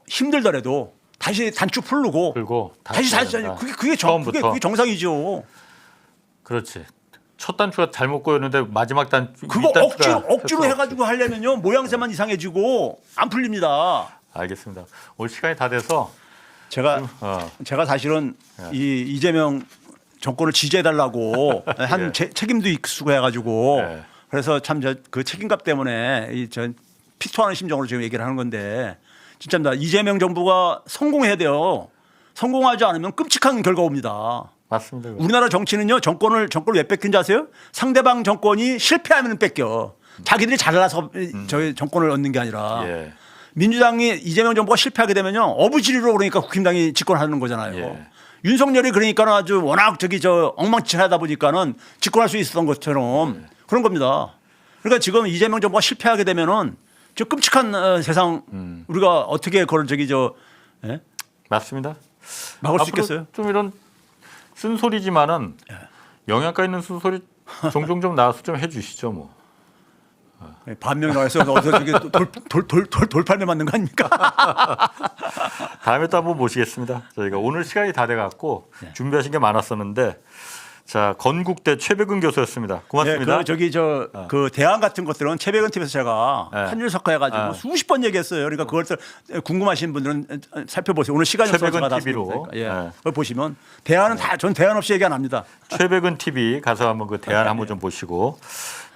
힘들더라도 다시 단추 풀고 다시 그게 정상이죠. 그렇지. 첫 단추가 잘못 꼬였는데 마지막 단추 그거 억지로 해가지고 하려면요 모양새만 이상해지고 안 풀립니다. 알겠습니다. 오늘 시간이 다 돼서 제가 사실은 이 이재명 정권을 지지해달라고 한 책임도 익숙해가지고 그래서 참 그 책임감 때문에 전 피토하는 심정으로 지금 얘기를 하는 건데 진짜입니다. 이재명 정부가 성공해야 돼요. 성공하지 않으면 끔찍한 결과 옵니다. 맞습니다. 우리나라 정치는요 정권을 왜 뺏긴지 아세요? 상대방 정권이 실패하면 뺏겨. 자기들이 잘나서 저희 정권을 얻는 게 아니라 민주당이 이재명 정부가 실패하게 되면요 어부지리로 그러니까 국힘당이 집권하는 거잖아요. 윤석열이 그러니까 아주 워낙 엉망진창하다 보니까는 집권할 수 있었던 것처럼 그런 겁니다. 그러니까 지금 이재명 정부가 실패하게 되면은 저 끔찍한 세상 우리가 어떻게 그걸 맞습니다. 막을 수 있겠어요? 좀 이런 쓴소리지만은 영양가 있는 쓴소리 종종 좀 나와서 좀 해주시죠 뭐. 반명 나와서 어디서 돌팔매 맞는 거 아닙니까? 다음에 또 한번 모시겠습니다. 저희가 오늘 시간이 다 돼갖고 준비하신 게 많았었는데 자 건국대 최백은 교수였습니다. 고맙습니다. 그 대안 같은 것들은 최백은 TV에서 제가 한줄석화 해가지고 수십 번 얘기했어요. 그러니까 그것들 궁금하신 분들은 살펴보세요. 오늘 시간이 없어서 제가 TV로 그걸 보시면 대안은 전 대안 없이 얘기 안 합니다. 최백은 TV 가서 한번 그 대안 한번 좀 보시고.